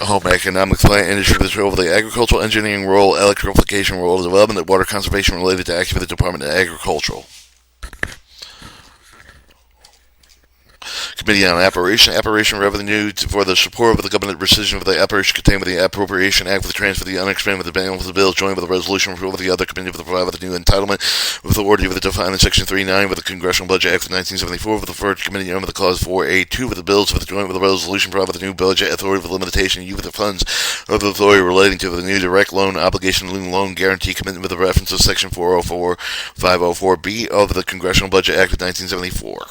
Home Economics, Plant Industry with the role of the Agricultural Engineering role, Electrification role, Development and Water Conservation related to activity of the Department of Agricultural. Committee on Appropriation Revenue for the support of the government rescission of the appropriation contained with the Appropriation Act with the transfer of the unexpended with the balance of the bill joined with the resolution approval of the other committee with the provide with the new entitlement with the order with the defined in Section 3.9 with the Congressional Budget Act of 1974 with the first committee under the clause 4A2 with the bills with the joint with the resolution provide with the new budget authority with the limitation of the funds of the authority relating to the new direct loan obligation loan guarantee commitment with the reference to Section 404 504B of the Congressional Budget Act of 1974.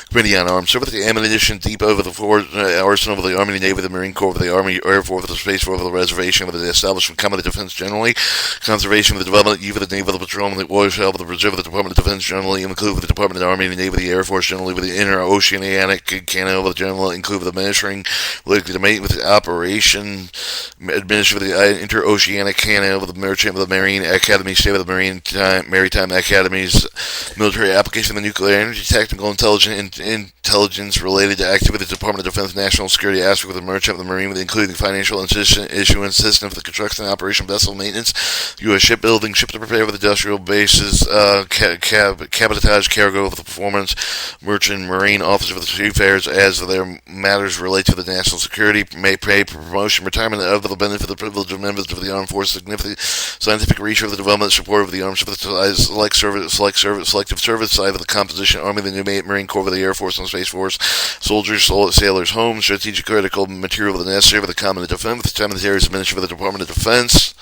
Committee on Armed Service, the Ammunition Depot with the Arsenal of the Army, Navy, the Marine Corps, with the Army, Air Force, with the Space Force, with the Reservation, with the Establishment, Combat Defense generally, Conservation, with the Development, with the Navy, with the Patrol, with the Oil Shell, with the Reserve, with the Department of Defense generally, include with the Department of the Army, the Navy, the Air Force generally, with the Interoceanic Canal, with the General, include with the Administering, with the Mate, with the Operation, Administer with the Interoceanic Canal, with the Merchant, with the Marine Academy, State with the Maritime Academies, Military Application of the Nuclear Energy, Technical Intelligence related to activity of the Department of Defense, National Security aspect with the Merchant, with the Marine, with including financial issuance system for the construction and operation vessel maintenance, U.S. shipbuilding, ship to prepare with industrial bases, cabotage cargo with the performance, Merchant Marine officer with the seafarers as their matters relate to the national security, may pay for promotion, retirement of the benefit of the privilege of members of the armed forces, significant scientific research of the development support of the armed service, selective service side of the composition, Army, the new Marine Corps, with the Air Force and Space Force, soldiers, sailors, homes, strategic critical material with the necessary for the common defense, with the Cemeteries Administrative with the Department of Defense.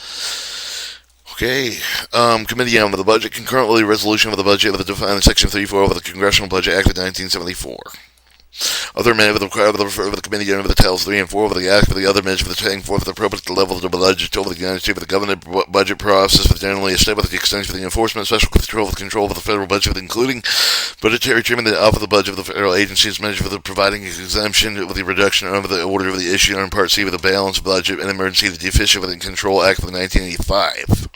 Okay, Committee on the Budget, concurrently resolution of the budget of the defined Section 34 of the Congressional Budget Act of 1974. Other men with the committee under the Titles 3 and 4 of the Act for the other measures for the taking forth the appropriate level of the budget over the United States with the government budget process for generally established the extension for the enforcement, special control of the federal budget, including budgetary treatment of the budget of the federal agencies, measure for the providing exemption with the reduction of the order of the issue under Part C with the balanced budget and emergency the deficient with the Control Act of 1985.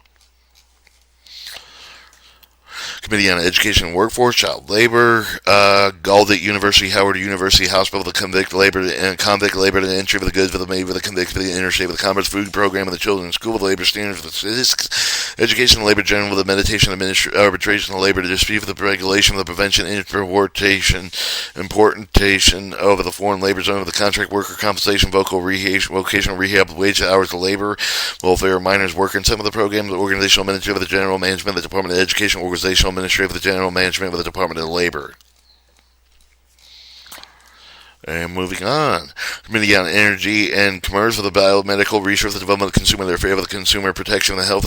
Committee on Education and Workforce, Child Labor, Gallaudet University, Howard University Hospital, the Convict Labor and Entry for the Goods for the Made for the Convict for the Interstate with the Commerce Food Program of the Children's School with Labor Standards for the Statistics, Education and Labor General with the Meditation, Arbitration of Labor to Dispute for the Regulation of the Prevention, Importation of the Foreign Labor Zone of the Contract Worker Compensation, Vocational Rehab, Wage Hours of Labor, Welfare Minors Worker, and some of the programs, the Organizational Ministry of the General Management, the Department of Education, Organizational Ministry of the General Management with the Department of Labor. And moving on, Committee on Energy and Commerce for the Biomedical Research, the Development of the Consumer, their favor of the consumer, protection of the health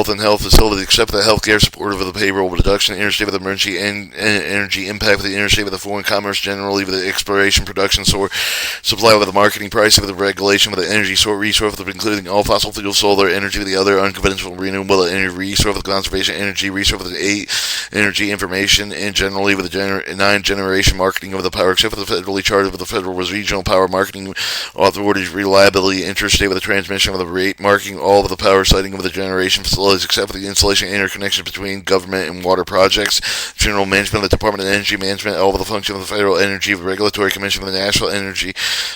and health facilities, except for the health care support of the payroll reduction, interstate with emergency and energy impact with the interstate with the foreign commerce generally with the exploration, production, supply with the marketing, price with the regulation with the energy resource with including all fossil fuel, solar energy with the other unconventional renewable energy resource with the conservation energy resource with the energy information, and generally with the non-generation marketing of the power, except for the federally chartered with the federal regional power marketing authorities, reliability, interstate with the transmission of the rate marking, all of the power siting of the generation facilities, except for the installation and interconnection between government and water projects, general management of the Department of Energy Management, all of the function of the Federal Energy Regulatory Commission of the National Energy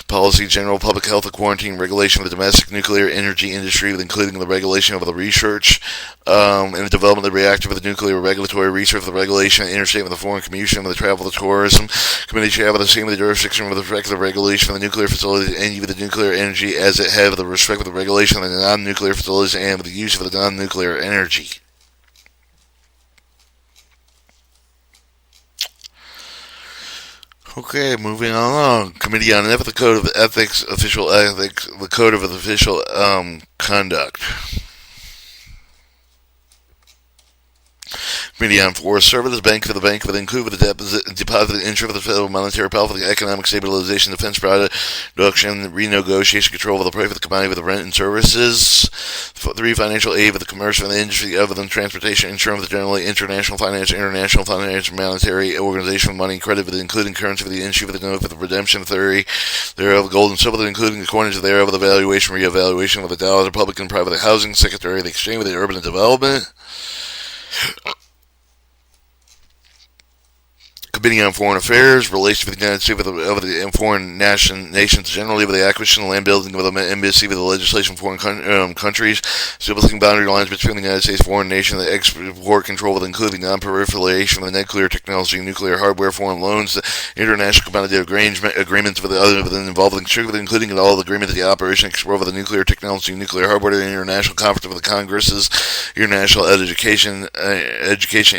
Policy, general public health, the quarantine regulation of the domestic nuclear energy industry, including the regulation of the research and the development of the reactor of the nuclear regulatory research, the regulation, interstate with the foreign commission of the travel, the tourism committee shall have the same with the jurisdiction with respect to the regulation of the nuclear facilities and with the nuclear energy as it have with the respect with the regulation of the non-nuclear facilities and with the use of the non-nuclear energy. Okay, moving along. Committee on Ethics, the Code of Ethics, Official Ethics, the Code of Official Conduct. Committee on Forest Services, Bank for the include with the deposit interest of the federal monetary policy for the economic stabilization, defense production, renegotiation, control of the price of the commodity with the rent and services. 3. Financial aid of the commercial and the industry other than transportation, insurance with generally international financial, monetary organization with money and credit with including currency with the industry with the note for the redemption theory thereof, gold and silver including the coinage thereof, the valuation, re-evaluation of the dollar, the public and private housing, secretary of the exchange with the urban development. Committee on Foreign Affairs, relations with the United States and foreign nations generally, with the acquisition of land building, with the embassy, with the legislation of foreign countries, establishing boundary lines between the United States, foreign nation, the export control, with including non-proliferation of the nuclear technology, nuclear hardware, foreign loans, the international commodity agreements with the other involving including in all the agreement of the operation explore with the nuclear technology, nuclear hardware, the international conference with the Congresses, international education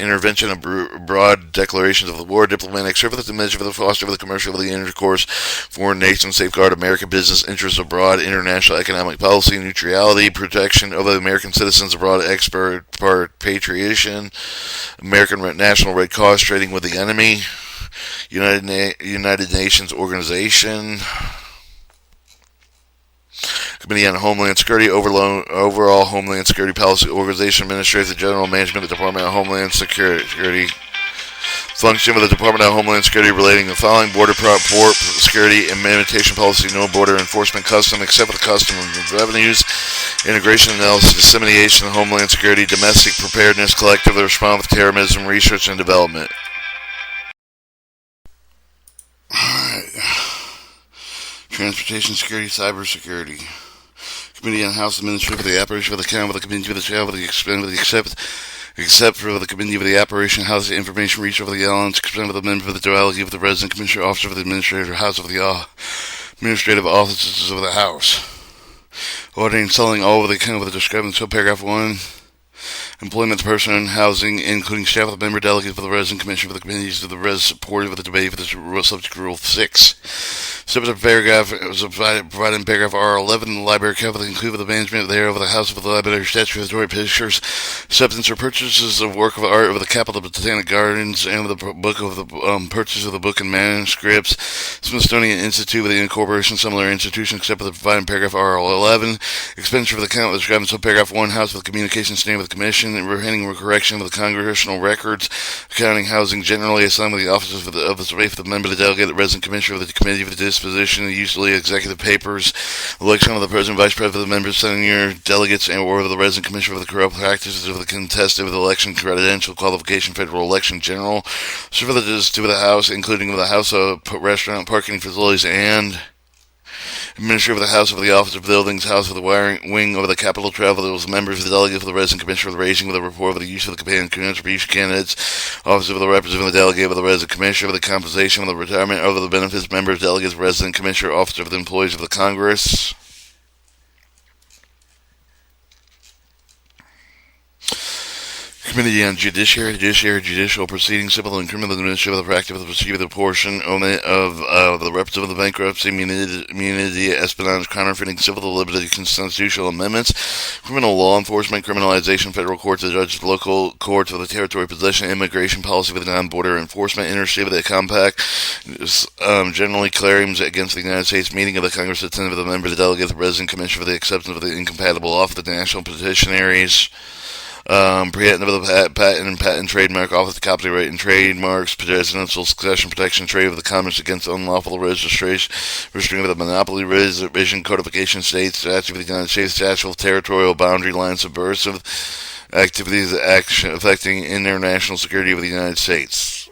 intervention, and broad declarations of the war, diplomatic service, the measure for the foster of the commercial of the intercourse, foreign nations, safeguard American business interests abroad, international economic policy, neutrality, protection of the American citizens abroad, expatriation, American National Red Cross, trading with the enemy, United Nations Organization. Committee on Homeland Security, overall Homeland Security Policy Organization, Administrative General Management of the Department of Homeland Security. Function of the Department of Homeland Security relating to the following: border port security and imitation policy, no border enforcement, custom, except for the custom of revenues, integration analysis, dissemination of Homeland Security, domestic preparedness, collective response to terrorism, research and development. Transportation Security, Cyber Security. Committee on House Administrative for the operation of the Count, with the Committee for the Travel, with the except for the Committee of the Operation, House Information Reach over the Islands, except for the member of the duality of the Resident Commissioner, Officer of the Administrative House of the Administrative Offices of the House. Ordering and selling all of the account with the described in subparagraph 1. Employment, person, housing, including staff of the member delegates for the Resident Commission for the committees of the res supported with the debate for the subject Rule 6. Subject paragraph was provided in paragraph R11. The library capital include the management thereof of the House of the Library statutory pictures, acceptance or purchases of work of art of the Capitol Botanic Gardens, and of the book of the purchase of the book and manuscripts. Smithsonian Institute with the incorporation similar institution except for the provided in paragraph R11. Expenditure for the count was described in subparagraph 1. House of the Communications stand with the Commission, handing correction of the congressional records, accounting, housing generally assigned with the offices of the space for the member of the delegate, Resident Commissioner of the Committee for the Disposition, the usually executive papers, election of the President, Vice President, the members, senior delegates, and or the Resident Commissioner of the corrupt practices of the contested with election credential qualification, federal election general, privileges to the House, including the House of restaurant, parking facilities, and Administrator of the House of the Office of Buildings, House of the Wiring Wing of the Capitol Travel, there was members of the delegate for the Resident Commissioner of the Raising with a report of the use of the companion contribution candidates, Office of the Representative of the Delegate of the Resident Commissioner of the Compensation of the Retirement of the Benefits Members, Delegates, Resident Commissioner, Officer of the Employees of the Congress. Committee on Judicial Proceedings, Civil and Criminal Administrative, the Practice of the Procedure, portion of the Representative of the Bankruptcy, Immunity, Espionage, Counterfeiting, Civil Liberty, Constitutional Amendments, Criminal Law Enforcement, Criminalization, Federal Courts, the Judges, Local Courts of the Territory, Possession, Immigration Policy with the Non-Border Enforcement, Interstate with the Compact, generally claims against the United States, Meeting of the Congress, Attendant of the Member, the Delegate, the Resident Commissioner for the Acceptance of the Incompatible Off the National Petitionaries, Patent of the Patent and Patent Trademark Office, Copyright and Trademarks, Presidential Succession Protection, Trade with the Commerce Against Unlawful Registration, Restricting of the Monopoly Reservation, Codification States, Statute of the United States, Statute of Territorial Boundary Lines, Subversive Activities, Action Affecting International Security of the United States.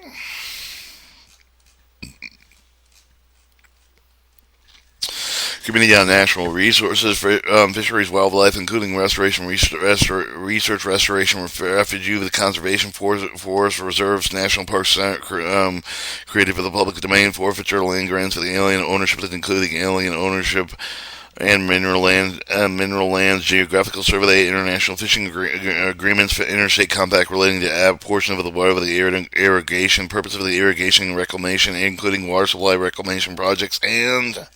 Committee on National Resources, Fisheries, Wildlife, including Restoration, Research, Restoration, Refuge, the Conservation, Forest Reserves, National Parks, created for the public domain, forfeiture, land grants for the alien ownership, including alien ownership and mineral lands, geographical survey, international fishing agreements for interstate compact relating to a portion of the water of the irrigation, purpose of the irrigation reclamation, including water supply reclamation projects, and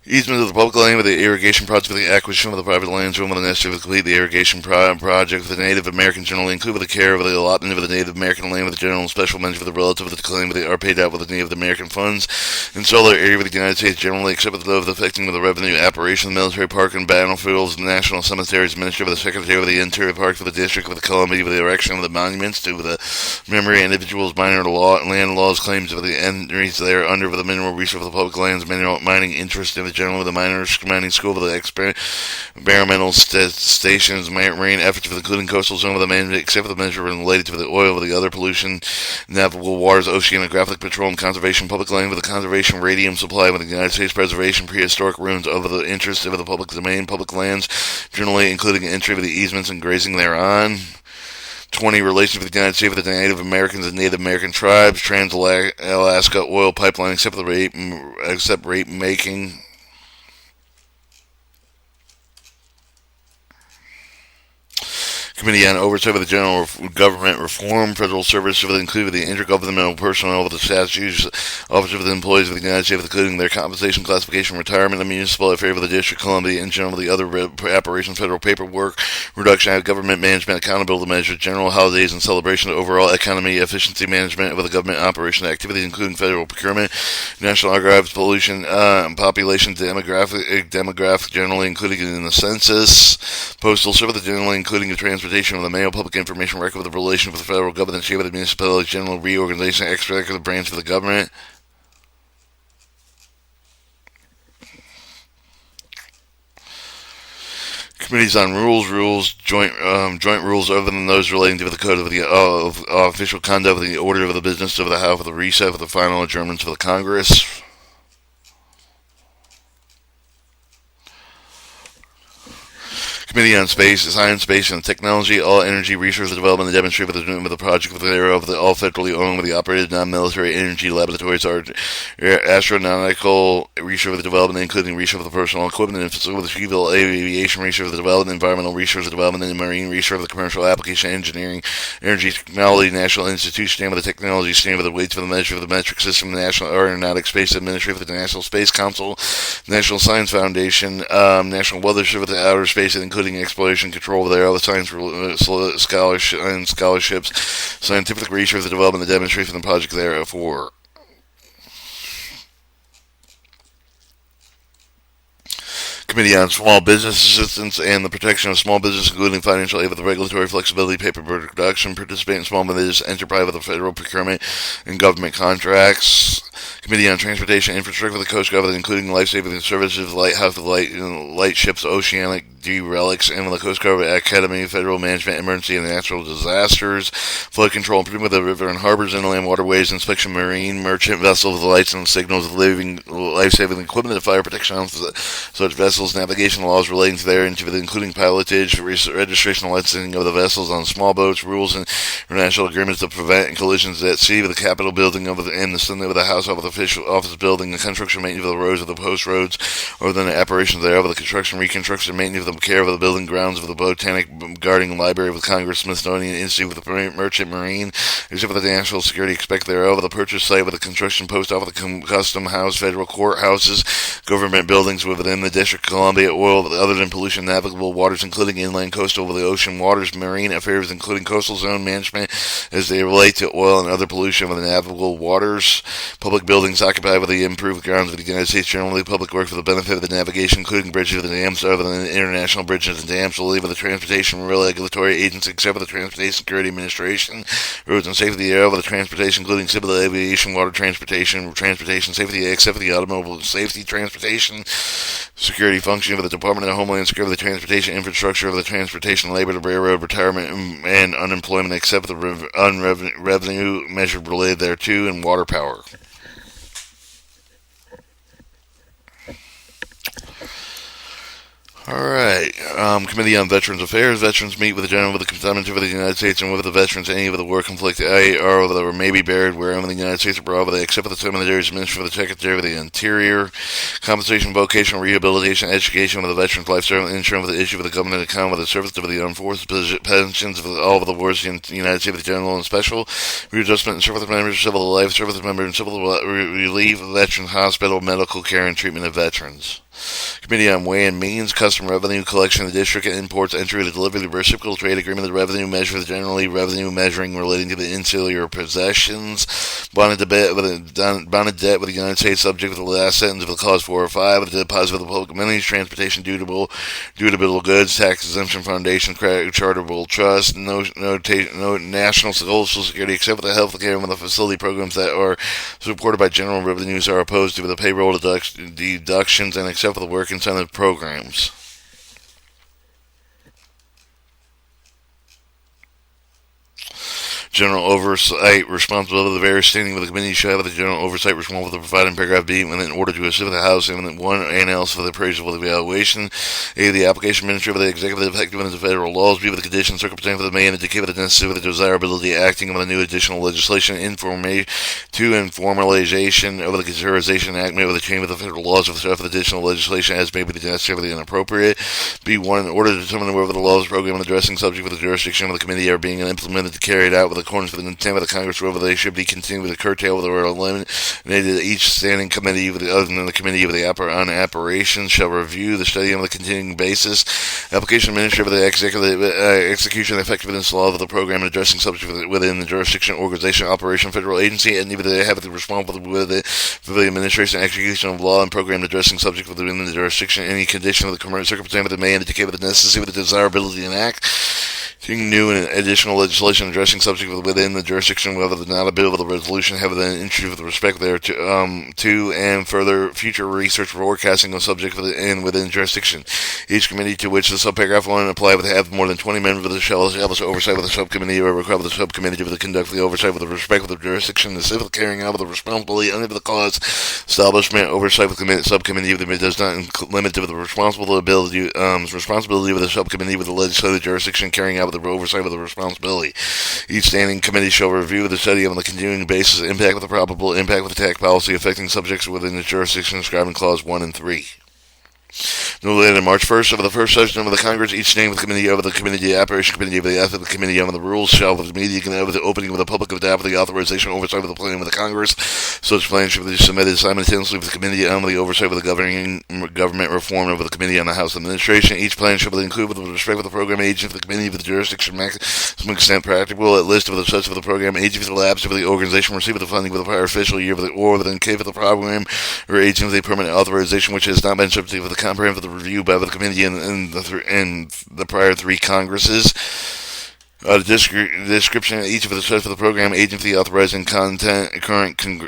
easement of the public land with the irrigation project for the acquisition of the private lands owned by the necessary to complete the irrigation project for the Native American generally include with the care of the allotment of the Native American land with the general and special mention for the relative of the claim of the are paid out with the Native American funds in solar area of the United States generally except with the affecting of the revenue operation of the military park and battlefields, national cemeteries, ministry of the Secretary of the Interior Park for the District of the Columbia with the erection of the monuments to the memory of individuals, minor law and land laws, claims of the entries there under the mineral resource of the public lands, mineral mining interest in the general of the miners mining school of the experimental stations, marine efforts for the including coastal zone of the man except for the measure related to the oil of the other pollution, navigable waters, oceanographic petroleum conservation, public land with the conservation radium supply with the United States preservation, prehistoric ruins of the interest of the public domain, public lands, generally including entry of the easements and grazing thereon. 20. Relations with the United States with the Native Americans and Native American tribes, Trans-Alaska oil pipeline except rate making. Committee on Oversight of the General Government Reform, Federal Service, including the intergovernmental personnel of the statutes, officers of the employees of the United States, including their compensation, classification, retirement, and municipal affairs of the District of Columbia, in general, the other operations, federal paperwork, reduction of government management, accountability measures, general holidays and celebration, overall economy, efficiency management of the government operation activities, including federal procurement, national archives, pollution, population, demographic, generally, including in the census, postal service, generally, including the transportation of the mail, public information record with the relation with the federal government, chief of the municipality, general reorganization, executive branch of the government. Committees on rules, joint rules other than those relating to the code of the official conduct of the order of the business of the House of the reset of the final adjournments of the Congress. Committee on Space, Science, Space, and Technology, all energy resource development and demonstrate with the project thereof, all federally owned with the operated non-military energy laboratories are astronautical research development, including research of the personal equipment and facilities, civil aviation research of the development, environmental research of development, and marine research of the commercial application, engineering, energy technology, National Institute, stand with the technology, stand with the weights for the measure of the metric system, National Aeronautic Space Administration, the National Space Council, National Science Foundation, National Weather Service, the outer space, including exploration control of the other science scholarships, scientific research, the development, the demonstration, and the project therefor. Committee on Small Business Assistance and the Protection of Small Business, including financial aid with the regulatory flexibility, paper production, participate in small business enterprise with the federal procurement and government contracts. Committee on Transportation Infrastructure with the Coast Guard, including life-saving services, lighthouse, light ships, oceanic derelicts, and with the Coast Guard Academy, federal management, emergency and natural disasters, flood control, improvement of the river and harbors, inland waterways, inspection, marine, merchant vessels, lights and signals, life-saving equipment, and fire protection on such vessels, navigation laws relating to their including pilotage, registration and licensing of the vessels on small boats, rules and international agreements to prevent collisions at sea with the Capitol building and the Senate with the House of the official office building, the construction, maintenance of the roads of the post roads, or then the operations thereof, the construction, reconstruction, maintenance of the care of the building grounds of the Botanic Garden Library of the Congress, Smithsonian Institute with the Merchant Marine, except for the national security expect thereof, the purchase site with the construction post office, the custom house, federal courthouses, government buildings within the District of Columbia, oil other than pollution, navigable waters, including inland, coastal, over the ocean waters, marine affairs, including coastal zone management as they relate to oil and other pollution of the navigable waters, public buildings buildings occupied with the improved grounds of the United States generally, public works for the benefit of the navigation, including bridges of the dams, other than international bridges and dams, will leave with the Transportation Regulatory Agency, except for the Transportation Security Administration, roads and safety of the air, with the transportation, including civil aviation, water transportation, transportation safety, except for the automobile safety, transportation security function of the Department of Homeland Security, the transportation infrastructure of the transportation, labor, the railroad, retirement, and unemployment, except for the revenue measured related thereto, and water power. Alright, Committee on Veterans Affairs. Veterans meet with the General of the Consumptive of the United States and with the veterans any of the war conflict or that were may be buried wherever in the United States abroad, except for the Cemeteries Ministry of the Secretary of the Interior. Compensation, vocational rehabilitation, education of the veterans, life service, insurance with the issue of the government account with the service of the armed forces, pensions of all of the wars in the United States, the general and special, readjustment and service members, civil life, service members, and civil relief, veterans, hospital, medical care, and treatment of veterans. Committee on Way and Means, Custom Revenue Collection, the District, Imports, Entry, the Delivery, the Reciprocal Trade Agreement, the Revenue Measure, the Generally Revenue Measuring relating to the Insular Possessions, bonded debt with the United States, subject to the last sentence of the Clause 4 or 5, the deposit of the public monies, transportation, dutable goods, tax exemption, foundation, charitable trust, no national social security, except for the health care and the facility programs that are supported by general revenues are opposed to the payroll deductions and except for the work incentive programs. General oversight responsibility. The various standing with the committee shall have the general oversight responsible for providing paragraph B in order to assist the House in one and else for the appraisal of the evaluation. A, the application ministry of the executive effectiveness of federal laws. B, with the conditions circumstances that may indicate the necessity with the desirability acting on the new additional legislation. 2, informalization of the Conservation Act made with the change of the federal laws of the additional legislation as may be necessarily inappropriate. B, 1, in order to determine whether the laws, program, and addressing subject with the jurisdiction of the committee are being implemented carried out with accordance with the intent of the Congress, whether they should be continued with the curtailed or eliminated. Each standing committee, other than the committee of the on operations, shall review the study on the continuing basis. Application ministry of the execution effectiveness law of the program and addressing subject within the jurisdiction, organization, operation, federal agency, and even they have the responsibility with it for the administration and execution of law and program addressing subject within the jurisdiction. Any condition of the current circumstance that may indicate the necessity with the desirability and act. New and additional legislation addressing subject within the jurisdiction, whether the not a bill of the resolution have an interest with respect to and further future research forecasting of subject within jurisdiction. Each committee to which the subparagraph 1 apply would have more than 20 members of the shall establish oversight with the subcommittee or require the subcommittee to conduct the oversight with respect to the jurisdiction, the civil carrying out of the responsibility under the clause establishment oversight with the subcommittee if it does not limit to the responsibility of the subcommittee with the legislative jurisdiction carrying out the oversight of the responsibility. Each standing committee shall review the study on the continuing basis impact with the probable impact with the tax policy affecting subjects within the jurisdiction described in Clause 1 and 3. No later than March 1st of the first session of the Congress, each name of the committee of the operation committee of the ethics committee on the rules shall with the meeting of the opening of the public of the authorization oversight of the plan of the Congress. Such plan shall be submitted simultaneously with the committee on the oversight of the government reform of the committee on the House Administration. Each plan shall include with respect to the program agent of the committee of the jurisdiction maximum extent practicable a list of the such of the program agent for the labs of the organization receive the funding for the prior official year or within case of the program or agent of the permanent authorization which has not been subject to the comprehensive review by the committee in the prior 3 Congresses. Description of each of the steps of the program agency authorizing current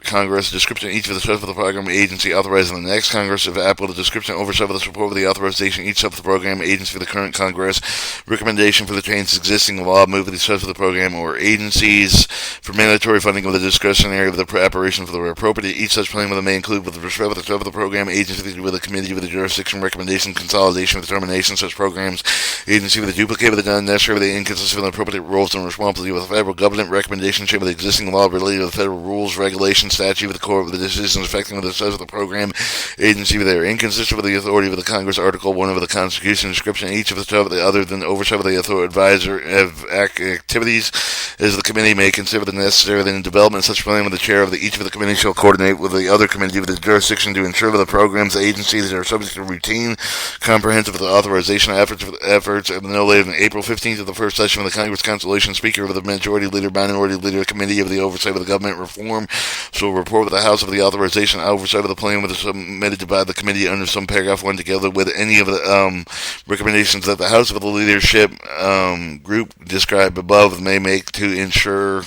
Congress. Description of each of the steps of the program agency authorizing the next Congress. If applicable, description oversight of the support of the authorization each step of the program agency for the current Congress. Recommendation for the changes existing law moving the steps of the program or agencies. For mandatory funding of the discretionary of the preparation for the appropriate. Each such plan may include with respect to the steps of the program agency with the committee with the jurisdiction recommendation consolidation of determination such programs agency with the duplicate with the unnecessary with the inconsistent with the appropriate roles and responsibility with the federal government recommendation shape with the existing law related to the federal rules, regulations, statute with the court with the decisions affecting the steps of the program agency with their inconsistent with the authority of the Congress Article 1 of the Constitution description each of the steps other than the oversight of the advisor of activities as the committee may consider the necessary in development of such plan with the chair of each of the committee shall coordinate with the other committee with the jurisdiction to ensure that the programs agencies that are subject to routine comprehensive authorization efforts of no later than April 15th of the first session of the Congress Congress Constellation Speaker of the Majority Leader, Minority Leader Committee of the Oversight of the Government Reform shall report with the House of the authorization and oversight of the plan with submitted by the committee under some paragraph 1 together with any of the recommendations that the House of the Leadership group described above may make to ensure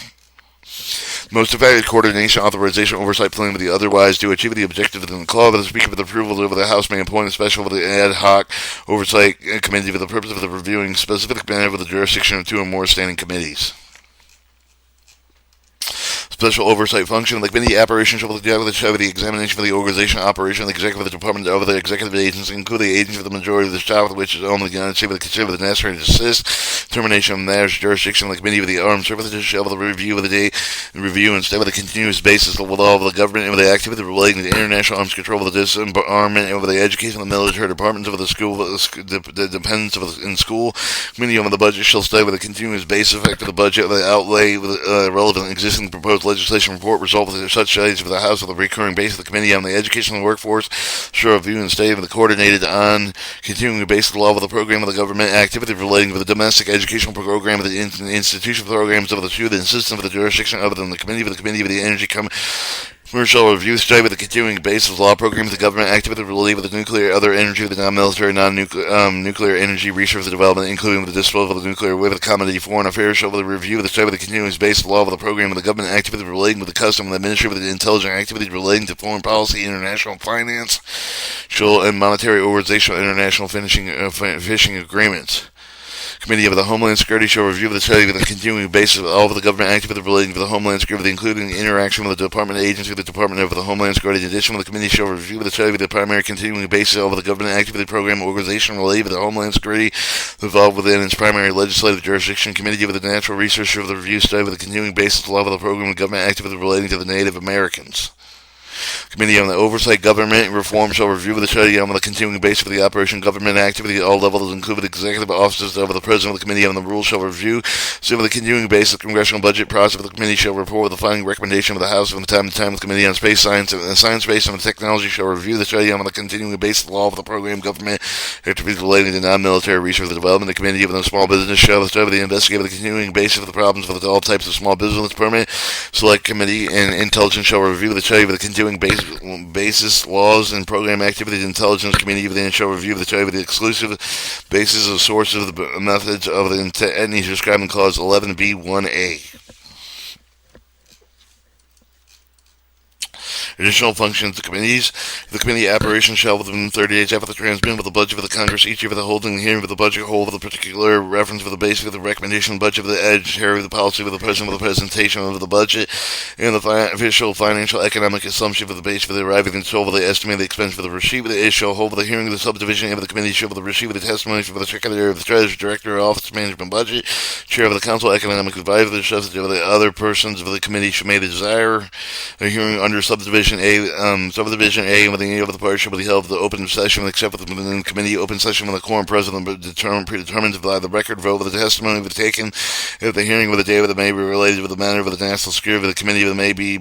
most effective coordination, authorization, oversight plan with the otherwise to achieve the objective within the clause of the Speaker with approval of the House may appoint a special with the ad hoc oversight committee for the purpose of the reviewing specific matter with the jurisdiction of 2 or more standing committees. Special oversight function of the committee operation shall be the examination of the organization operation of the executive department of the executive agency, including the agency of the majority of the staff, which is only the United States with the consider the necessary to assist termination of matters jurisdiction of the committee of the armed services shall the review of the day review instead of the continuous basis of the law of the government and of the activity relating to international arms control of the disarmament over the education of the military departments of the school the dependents of in school committee on the budget shall study with a continuous base effect of the budget of the outlay with relevant existing proposed legislation report result of such studies for the House of the recurring base of the Committee on the Education of the Workforce shall review and study with the coordinated on continuing base of the law of the program of the government activity relating to the domestic educational program of the institutional programs of the two the system of the jurisdiction other than the Committee of the Energy Commercial review study with the continuing basis of law program of the government activity related with the nuclear, other energy, with the non-military, non-nuclear energy research and development, including with the disposal of the nuclear with the comedy foreign affairs shall the review of the study with the continuing basis of law of the program of the government activity relating with the custom and the ministry with the intelligent activity relating to foreign policy, international finance, and monetary organization of international fishing agreements. Committee of the Homeland Security shall review the study with a continuing basis of all of the government activity relating to the Homeland Security, including the interaction with the Department of Agency of the Department of the Homeland Security. In addition, the committee shall review the study with the primary continuing basis of the government activity program organization related to the Homeland Security involved within its primary legislative jurisdiction. Committee of the Natural Research shall review study with a continuing basis of the program of government activity relating to the Native Americans. Committee on the Oversight Government Reform shall review the study on the continuing basis of the operation government activity at all levels, including executive officers of the President of the Committee on the Rules shall review so the continuing basis of the congressional budget process of the committee shall report with the finding recommendation of the House from time to time. The Committee on Space Science and Science-Based and Technology shall review the study on the continuing basis of the law of the program government activities relating to non-military research and development. The Committee of the Small Business shall study the investigate the continuing basis of the problems with all types of small business permit. Select Committee and Intelligence shall review the study of the continuing basis laws and program activities. Intelligence Committee then shall review the study of the exclusive basis of sources of the methods of the entities described in Clause 11B1A. Additional functions of the committees. The committee operation shall, within 30 days after the transmission of the budget of the Congress, each year for the holding and hearing of the budget, hold of the particular reference for the basic of the recommendation of the budget of the edge, the policy of the president of the presentation of the budget, and the official financial economic assumption for the base for the arriving control of the estimated expense for the receipt of the issue, hold of the hearing of the subdivision of the committee, shall for the receipt of the testimony for the secretary of the treasury, director of office management budget, chair of the council, economic advisor, the substitute of the other persons of the committee shall may desire a hearing under subdivision A, with any of the parties shall be held the open session, except within the committee open session when the quorum president predetermined by the record vote with the testimony of the taken if the hearing with the day that may be related with the matter of the national security of the committee that may be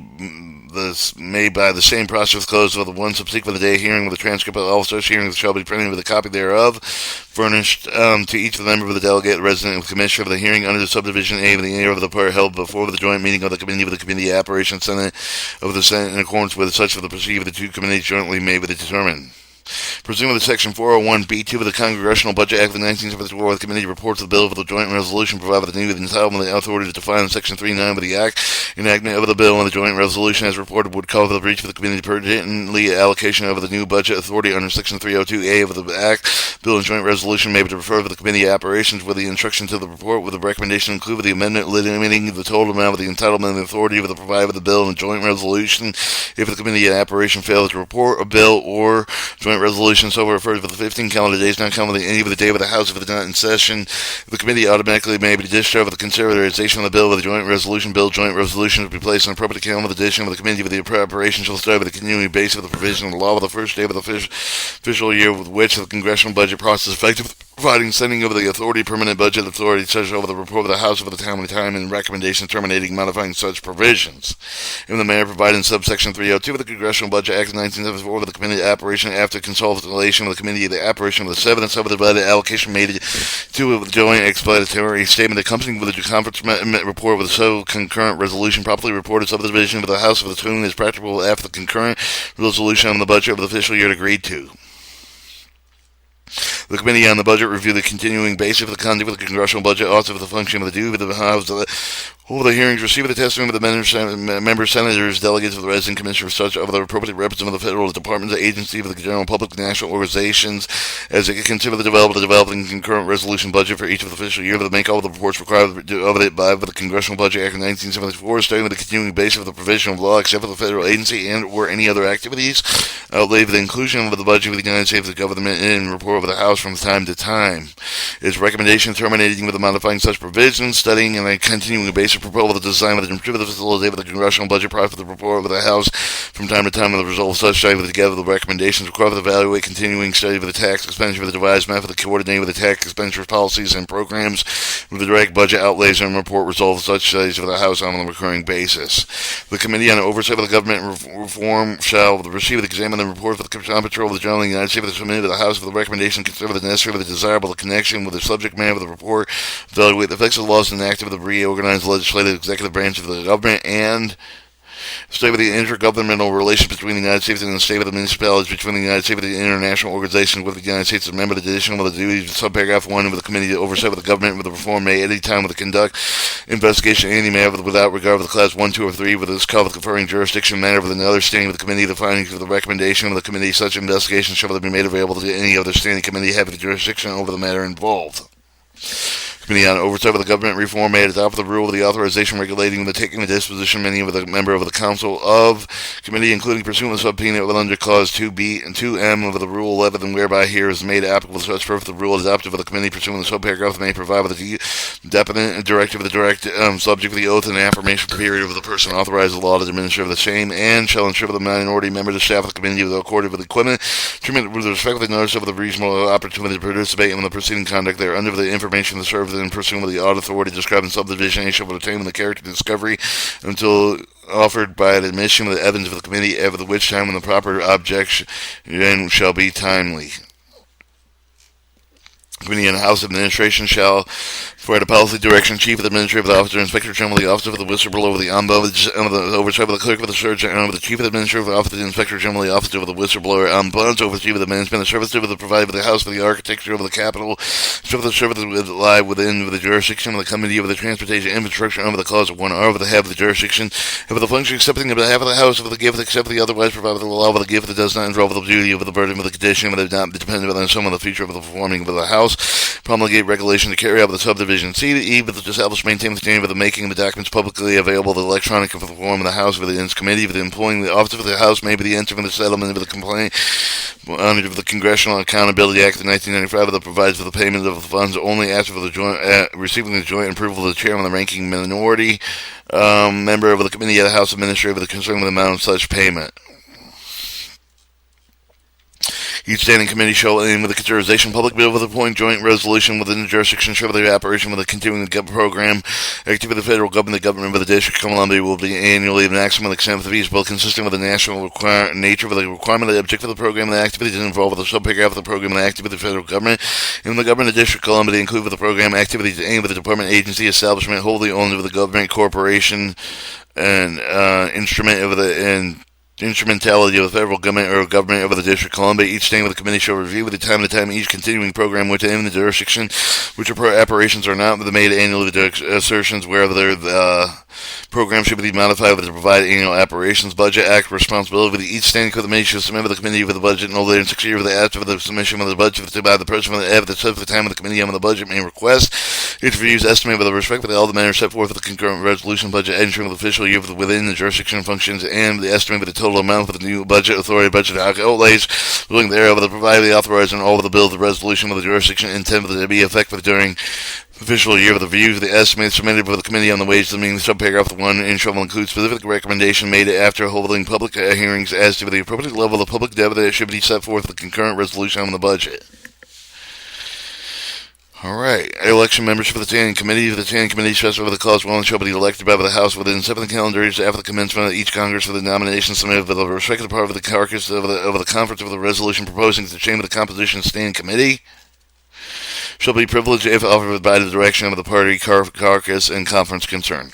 made by the same process closed with the one subsequent day hearing with the transcript of all such hearings shall be printed with a copy thereof, furnished to each of the member of the delegate, resident, of the commissioner of the hearing under the subdivision A of the year of the part held before the joint meeting of the committee operation Senate of the Senate in accordance with such of the procedure of the two committees jointly made with it determined. Pursuant to Section 401B2 of the Congressional Budget Act of 1974, the committee reports the bill for the joint resolution provided the new entitlement of the authority to define in Section 39 of the Act. Enactment of the bill and the joint resolution as reported would call for the breach of the committee pertinently allocation of the new budget authority under Section 302A of the Act. Bill and joint resolution may be referred to the committee operations with the instruction to the report with the recommendation include the amendment limiting the total amount of the entitlement and the authority of the provided of the bill and the joint resolution. If the committee operation fails to report a bill or joint resolution so referred for the 15 calendar days not counting any of the day of the House if it's not in session, the committee automatically may be discharged with the consideration of the bill with the joint resolution. Joint resolution will be placed on appropriate calendar with addition of the committee with the operation shall start with the continuing basis of the provision of the law of the first day of the official year with which the congressional budget process effective providing sending over the authority, permanent budget authority, such over the report of the House of the time, and recommendation terminating, modifying such provisions. In the manner provided in subsection 302 of the Congressional Budget Act of 1974, with the committee operation after consultation with the committee, the operation of the seven and subdivided allocation made to the joint explanatory statement accompanying with the conference report with so concurrent resolution properly reported subdivision of the House of the tune is practicable after the concurrent resolution on the budget of the official year agreed to. The Committee on the Budget review the continuing basis of the conduct of the congressional budget, also of the function of the duty of the House, over the hearings, receive the testimony of the members, senators, delegates of the resident commissioners, such of the appropriate representatives of the federal departments, agencies of the general public, national organizations, as they consider the developing concurrent resolution budget for each of the official year, that make all the reports required of it by the Congressional Budget Act of 1974, starting with the continuing basis of the provision of law, except for the federal agency and or any other activities, outlay for the inclusion of the budget of the United States government in report of the House from time to time. Its recommendation terminating with the modifying such provisions, studying and a continuing basis proposal the design of the contributive facility of the congressional budget prior to the report of the House from time to time with the result of such study with together the recommendations required to evaluate continuing study of the tax expenditure of the devised method of coordinating with the tax expenditure policies and programs with the direct budget outlays and report results of such studies of the House on a recurring basis. The Committee on Oversight of the Government Reform shall receive and examine the report for the temperature of the General of the United States submitted to the House for the recommendation consider the necessary, the desirable, the connection with the subject matter of the report, evaluate the effects of the laws enacted with the reorganized legislative executive branch of the government, and study with the intergovernmental relations between the United States and the state of the municipalities, between the United States and the international organizations with the United States as a member of the addition of the duties of subparagraph 1 of the Committee to oversight of the government with the reform made at any time with the conduct investigation in any matter without regard of the class 1, 2, or 3 with this call with conferring jurisdiction matter with another standing with the committee, the findings of the recommendation of the committee, such investigation shall be made available to any other standing committee having jurisdiction over the matter involved. Committee on Oversight of the Government Reform may adopt the rule of the authorization regulating the taking the disposition of any of the member of the Council of Committee, including pursuant to subpoena under Clause 2B and 2M of the Rule 11, and whereby here is made applicable to such purpose the rule adopted by the Committee pursuant to subparagraph may provide with the definite directive of the subject of the oath and affirmation period of the person authorized the law to administer of the same, and shall ensure the minority member of the staff of the Committee with accorded with equipment treatment with respect to the notice of the reasonable opportunity to participate in the proceeding conduct there under the information that serves in pursuant with the audit authority described in subdivision A shall obtain the character discovery until offered by an admission of the evidence of the committee, after which time when the proper objection shall be timely. Committee on House Administration shall provide a policy direction, Chief of the Administrative Officer, Inspector General, the Officer of the Whistleblower, the Ombudsman, the Oversight of the Clerk of the Surgeon, and the Chief of the Administrative Officer, the Inspector General, the Officer of the Whistleblower, Ombudsman, Overseer of the Management, the Service of the Provider of the House, for the Architecture of the Capitol, the Service that lie within the jurisdiction of the Committee of the Transportation Infrastructure under the Clause of 1R of the half of the jurisdiction, of the function accepting of the half of the House of the gift, except the otherwise provided the law of the gift that does not involve the duty of the burden of the condition, but not dependent on some of the feature of the performing of the House, promulgate regulation to carry out the subdivision. C to E, with the establish, maintain the standard of the making of the documents publicly available, the electronic form of the House of the Committee, with the employing the office of the House may be the entering the settlement of the complaint under the Congressional Accountability Act of 1995 that provides for the payment of the funds only after the joint receiving the joint approval of the chairman of the ranking minority member of the committee of the House Administrator with the concern with the amount of such payment. Each standing committee shall aim with the consideration public bill with a point joint resolution within the jurisdiction shall the operation with the continuing program activity of the federal government. The government of the District of Columbia will be annually the maximum extent of the fees, both consisting with the national nature of the requirement of the objective of the program and the activities involved with the subparagraph of the program and the activity of the federal government. In the government of the District of Columbia include with the program activities aimed with the department, agency, establishment, wholly owned with the government, corporation, and instrumentality of the federal government or government over the District of Columbia. Each standing with the committee shall review with the time to time each continuing program within the jurisdiction, which operations are not made annually with assertions where the program should be modified with the provided annual operations budget act responsibility. Each standing committee shall submit to the committee with the budget no later than 6 years after the submission of the budget by the president of the time of the committee on the budget may request. Each review is estimated with respect to all the matters set forth with the concurrent resolution budget entering the official year within the jurisdiction functions and the estimate of the total amount for the new budget authority budget outlays willing thereof the provided the authorized and all of the bill of the resolution of the jurisdiction intended to be effective during official year with the reviews of the estimates submitted for the committee on the wages meaning the subparagraph 1 and shall include specific recommendation made after holding public hearings as to the appropriate level of public debt that should be set forth with the concurrent resolution on the budget. Alright. Election members for the Standing Committee. The Standing Committee specified the clause 1 shall be elected by the House within 7 calendar years after the commencement of each Congress for the nomination submitted by the respective part of the caucus of the conference of the resolution proposing to change the composition of the Standing Committee. Shall be privileged if offered by the direction of the party caucus and conference concerned.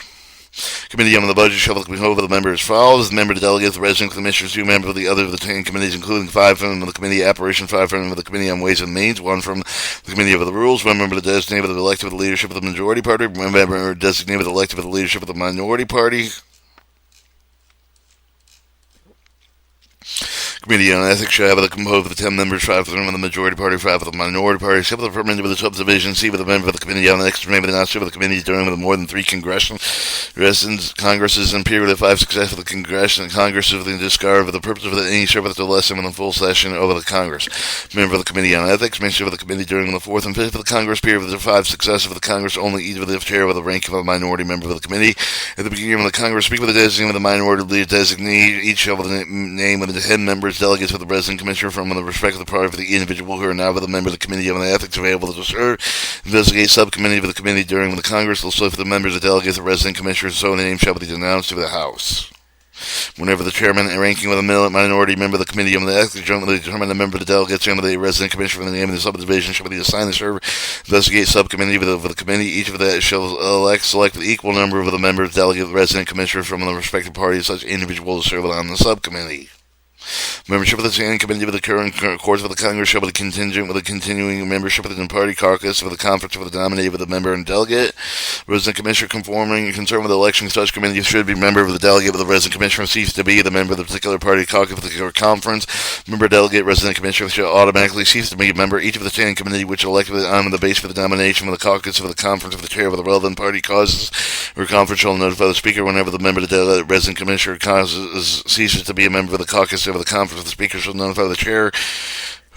Committee on the Budget shall be over the members as follows. The member of the delegates, the resident commissioners, 2 members of the other of the 10 committees, including 5 from the Committee Operation, 5 from the Committee on Ways and Means, 1 from the Committee of the Rules, 1 member designated with the elected with the leadership of the majority party, 1 member designated with the elected with the leadership of the minority party. Committee on Ethics shall have the composed of the 10 members, 5 of them of the majority party, 5 of the minority party, except for the permanent of the subdivision, C with a member of the Committee on Ethics, maybe not serve with the committee during with more than 3 congresses and period of 5 success of the Congress of the discard for the purpose of any service to less than the full session of the Congress. Member of the Committee on Ethics may serve with the committee during the 4th and 5th of the Congress period of the 5 success of the Congress only, either the chair with the rank of a minority member of the committee. At the beginning of the Congress, speak with the designee of the minority leader designee, each shall with the name of the 10 members, delegates with the President Commissioner from the respective party for the individual who are now with a member of the Committee on Ethics available to serve. Investigate subcommittee of the committee during the Congress. Also for the members of delegates, the resident commissioners, so the name shall be denounced to the House. Whenever the chairman ranking with a minority member of the Committee on the Ethics jointly determine the member of the delegates and the resident commissioner for the name of the subdivision shall be assigned to serve. Investigate subcommittee of the committee. Each of that shall select the equal number of the members, delegate, resident commissioner from the respective party of such individual to serve on the subcommittee. Membership of the Standing Committee of the current course of the Congress shall be contingent with a continuing membership of the party caucus of the conference of the nominated of the member and delegate. Resident Commissioner conforming and concerned with the election of such committee should be member of the delegate of the Resident Commissioner cease to be the member of the particular party caucus of the conference. Member delegate Resident Commissioner shall automatically cease to be a member each of the Standing Committee which elected on the base for the nomination of the caucus of the conference of the chair of the relevant party causes or conference shall notify the speaker whenever the member of the delegate Resident Commissioner ceases to be a member of the caucus of the conference of the speaker shall notify the chair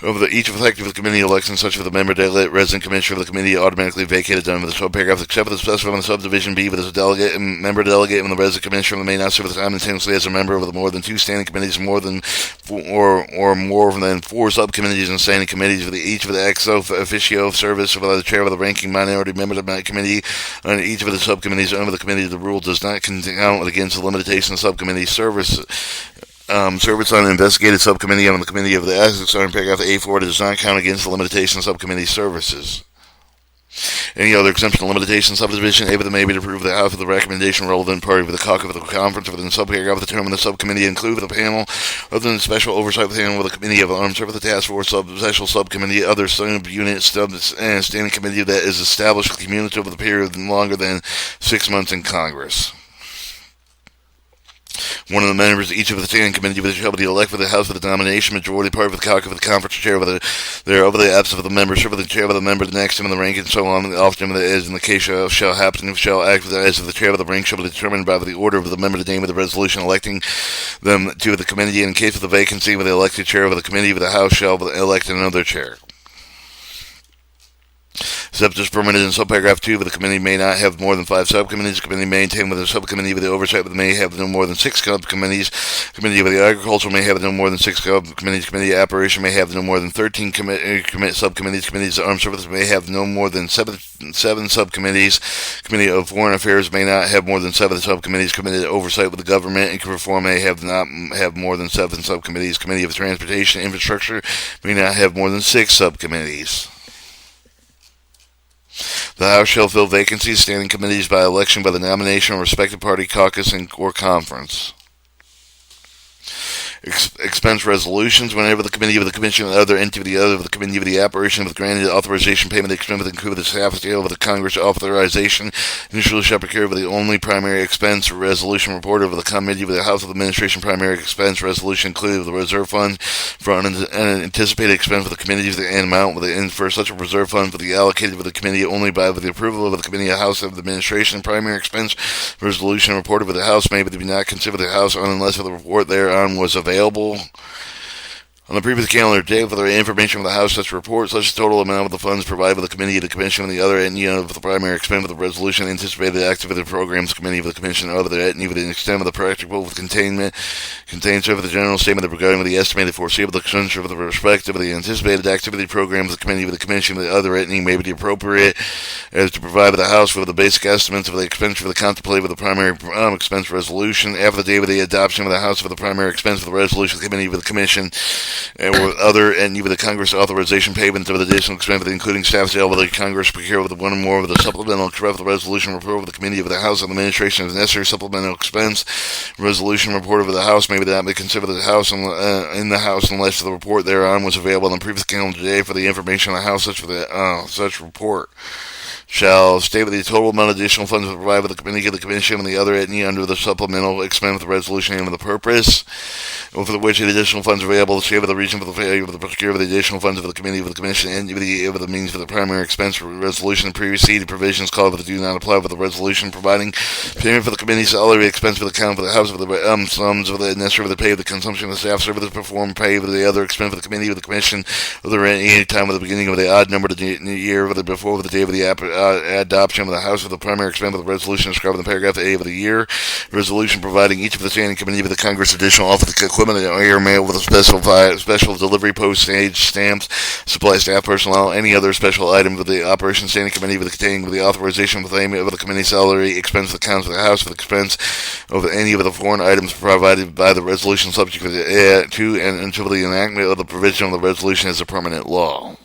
of each effective of the committee election such of the member delegate resident commissioner of the committee automatically vacated done with the subparagraph except for the specified in the subdivision B with the delegate and member delegate and the resident commissioner may not serve simultaneously as a member of the more than 2 standing committees more than more than 4 subcommittees and standing committees with each of the ex officio service by the chair of the ranking minority member of the committee on each of the subcommittees under the committee. The rule does not count against the limitation of subcommittee service. Service on an investigative subcommittee on the Committee of the Ethics under paragraph A4 does not count against the limitation of subcommittee services. Any other exemption or limitation subdivision able to may be approved the House of the recommendation relevant party of the caucus of the conference within subparagraph of the term of the subcommittee include the panel other than the special oversight panel with the committee of armed service, the task force special subcommittee, other sub-unit and standing committee that is established cumulative of the period longer than 6 months in Congress. One of the members of each of the standing committee shall be elected for the House of the nomination majority part of the caucus of the conference chair of the absence of the member, serve with the chair of the member, the next him in the rank, and so on. Often as in the case shall happen, shall act as if the chair of the rank shall be determined by the order of the member, the name of the resolution electing them to the committee. In case of the vacancy, with the elected chair of the committee, with the House shall elect another chair. Except as permitted in subparagraph 2, but the committee may not have more than 5 subcommittees. The committee maintain with a subcommittee with the oversight, but may have no more than 6 subcommittees. Committee of the agriculture may have no more than 6 subcommittees. Committee of operation may have no more than 13 subcommittees. Committees of armed services may have no more than 7 subcommittees. Committee of foreign affairs may not have more than 7 subcommittees. Committee of oversight with the government and reform may not have more than 7 subcommittees. Committee of transportation and infrastructure may not have more than 6 subcommittees. The House shall fill vacancies, standing committees by election by the nomination of respective party caucus or conference. Expense resolutions. Whenever the committee of the commission and other entity of the committee of the operation with granted authorization payment expense with include the staff scale of the Congress authorization initially shall procure with the only primary expense resolution report of the committee of the House of Administration primary expense resolution included the reserve fund for an anticipated expense of the committee of the amount for such a reserve fund for the allocated with the committee only by the approval of the committee of House of Administration primary expense resolution reported with the House may be not considered the House unless the report thereon was available. On the previous calendar day, for the information from the House, such report, such a total amount of the funds provided by the committee, the commission, and the other entity of the primary expense of the resolution, anticipated activity of the programs committee of the commission, of the entity, with the extent of the practical containment, contains over the general statement regarding the estimated foreseeable expenditure of the respective of the anticipated activity programs of the committee of the commission, and the other entity may be appropriate as to provide the House with the basic estimates of the expenditure of the contemplated with the primary expense resolution after the date of the adoption of the House for the primary expense of the resolution committee of the commission or other and even the Congress authorization payment of the additional expense, including staff sale of the Congress procure with one or more of the supplemental of the resolution report of the committee of the House and administration of the necessary supplemental expense resolution report of the House may not be considered the House in the House unless the report thereon was available on the previous calendar day for the information of the House such report shall state the total amount of additional funds provided by the committee of the commission and the other entity under the supplemental expense of the resolution and of the purpose for which the additional funds are available, the state of the reason for the failure of the procure of the additional funds of the committee of the commission and the means for the primary expense for resolution and preceding provisions called for the do not apply for the resolution providing payment for the committee's salary expense for the account for the House for the sums of the necessary for the pay of the consumption of the staff services performed pay for the other expense for the committee of the commission of the any time at the beginning of the odd number of the year of the before the day of the adoption of the House for the primary expense of the resolution described in paragraph A of the year resolution providing each of the standing committee of the Congress additional office equipment air mail with a special delivery postage stamps supply staff personnel any other special item of the operation standing committee with containing the authorization of the committee salary expense of the accounts of the House for the expense of any of the foreign items provided by the resolution subject to and until the enactment of the provision of the resolution is a permanent law.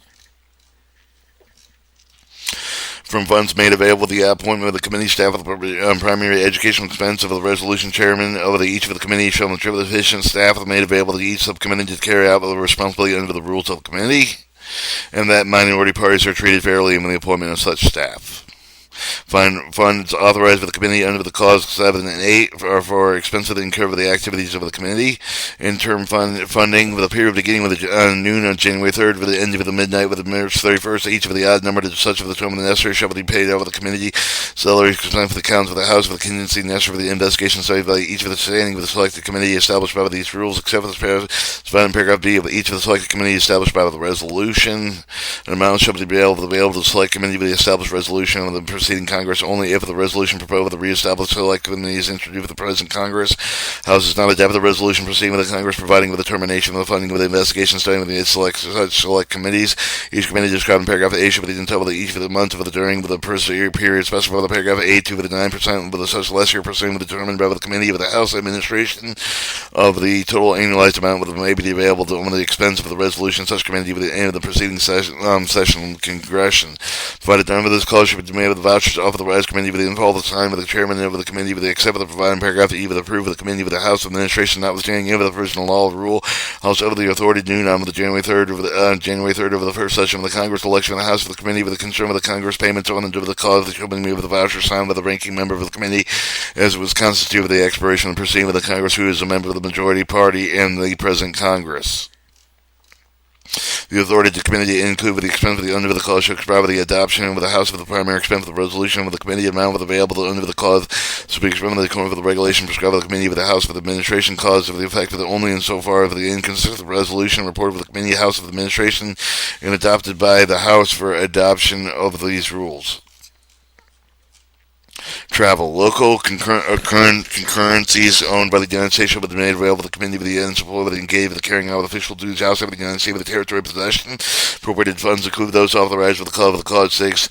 From funds made available, the appointment of the committee staff of the primary educational expense of the resolution chairman of each of the committees shall contribute sufficient staff made available to each subcommittee to carry out the responsibility under the rules of the committee, and that minority parties are treated fairly in the appointment of such staff. Funds authorized by the committee under the clause 7 and 8 are for expenses that incur the activities of the committee. Interim funding for the period beginning with noon on January 3rd for the end of the midnight with March 31st. Each of the odd numbered such of the term necessary shall be paid out of the committee. Salary expense for the accounts of the House for the contingency necessary for the investigation studied by each of the standing of the selected committee established by these rules, except for the specified in paragraph B of each of the selected committee established by the resolution. An amount shall be available to the select committee of the established resolution of the preceding Congress only if the resolution proposed with the reestablished select committee is introduced with the present Congress. House does not adopt the resolution proceeding with the Congress providing with the termination of the funding of the investigation studying with the select committees. Each committee described in paragraph A should be entitled to each of the months of the during the period specified by the paragraph A2 with the 9% with the such lesser percent determined by the committee of the House administration of the total annualized amount with may be available to the expense of the resolution such committee with the end of the preceding session congression. Provided time of this clause should be made with the vouchers off of the Rise Committee with the involved the time of the chairman of the committee with the except for the provided in paragraph E with the approve of the committee with the House administration notwithstanding any of the personal law of the rule House over the authority noon on the January 3rd of the first session of the Congress election of the House for the committee with the concern of the Congress payments on the cause of the committee with the voucher signed by the ranking member of the committee as it was constituted with the expiration of the proceeding with the Congress who is a member of the majority party in the present Congress. The authority of the committee to include with the expense of the under the clause shall prescribe the adoption with the House for the primary expense of the resolution with the committee amount with available under the clause shall be explained with the regulation prescribed by the committee with the House for the administration clause of the effect of the only insofar as the inconsistent resolution reported with the committee House of the administration and adopted by the House for adoption of these rules. Travel. Local concurrencies owned by the United States shall be made available to the committee with the end support with the engaged with the carrying out of official duties outside of the United States with the territory possession. Appropriated funds include those authorized with the clause 6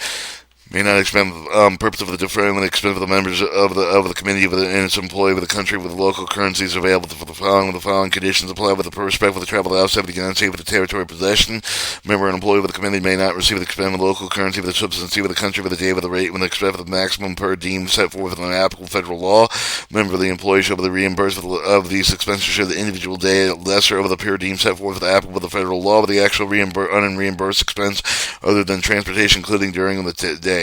may not expend purpose of the deferring the expense of the members of the committee and its employee with the country with local currencies available for the following conditions apply with the respect for the travel outside of the United States with the territory possession. Member and employee with the committee may not receive the expense of local currency with the substancy with the country with the day with the rate when the expense of the maximum per diem set forth in an applicable federal law. Member of the employee shall be reimbursed of these expenses should the individual day lesser of the per diem set forth with the applicable the federal law with the actual unreimbursed expense other than transportation including during the day.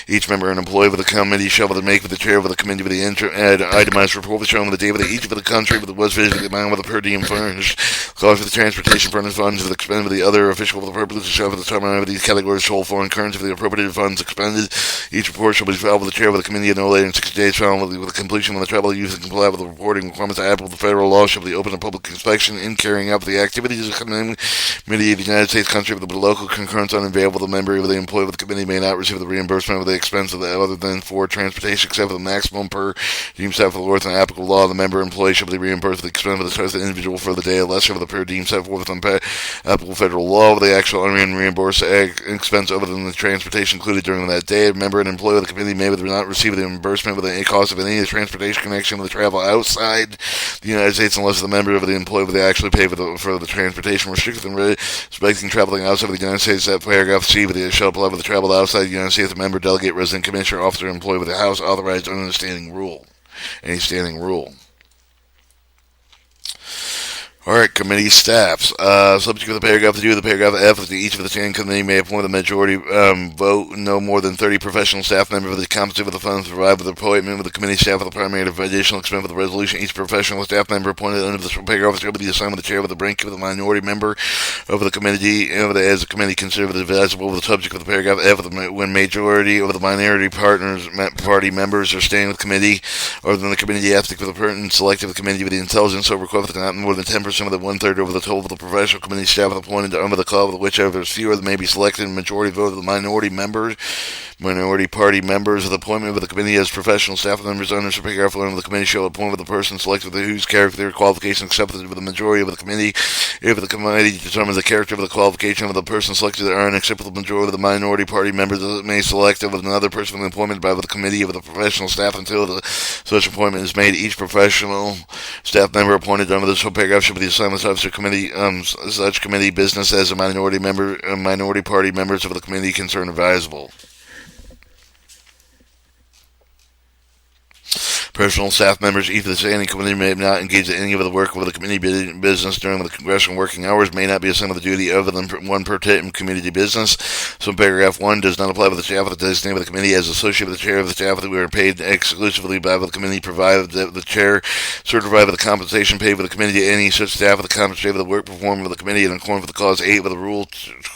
Each member and employee of the committee shall make with the chair of the committee with the itemized report with showing the date of each of the country with the West Vision, the amount of the per diem furnished, cost for the transportation furnished funds, for the expended of the other official for the purpose to show for the time of these categories, whole foreign currency for the appropriated funds expended. Each report shall be filed with the chair of the committee no later than 60 days following with the completion of the travel use and comply with the reporting requirements applicable to federal law shall be open to public inspection in carrying out the activities of the committee of the United States country with the local concurrence unavailable. The member of the employee of the committee may not receive the reimbursement of the expense of the other than for transportation except for the maximum per diem set for the worth and applicable law. The member employee shall be reimbursed for the expense of the choice of the individual for the day or lesser of the per diem set forth on applicable federal law. The actual unreimbursed expense other than the transportation included during that day. A member and employee of the committee may not receive the reimbursement with any cost of any of the transportation connection with the travel outside the United States unless the member of the employee would actually pay for the transportation restricted and respecting traveling outside of the United States. That paragraph C with the shall apply with the travel outside the United States. The member, delegate, resident, commissioner, officer, employee with the House authorized under the standing rule. Any standing rule. Alright, committee staffs. Subject to the paragraph to the paragraph F, each of the standing committee may appoint the majority vote no more than 30 professional staff members of the competent with the funds provided with the appointment with the committee staff of the primary of additional expense of the resolution. Each professional staff member appointed under this paragraph shall be assigned with the chair of the rank of the minority member of the committee as the committee considered advisable with the subject of the paragraph F when majority of the minority party members are staying with the committee or than the committee ethic with the person selected with the committee with the intelligence over request not more than 10% of the 1/3 over the total of the professional committee staff appointed under the club, whichever is fewer may be selected in majority vote of the minority party members of the appointment of the committee as professional staff members under paragraph 1 of the committee shall appoint with the person selected with whose character qualification accepted with the majority of the committee. If the committee determines the character of the qualification of the person selected are unacceptable, the majority of the minority party members may select with another person from the appointment by the committee of the professional staff until such appointment is made. Each professional staff member appointed under this paragraph should be assigned with such committee business as a minority party members of the committee concerned advisable. Personal staff members, each of the standing committee may not engage in any of the work of the committee business during the congressional working hours, may not be assigned with the duty other than one per committee business. So paragraph 1 does not apply with the staff of the designated of the committee as associated with the chair of the staff that we are paid exclusively by the committee, provided that the chair certified with the compensation paid with the committee. Any such staff of the compensated with the work performed with the committee in accordance with the clause 8 of the rule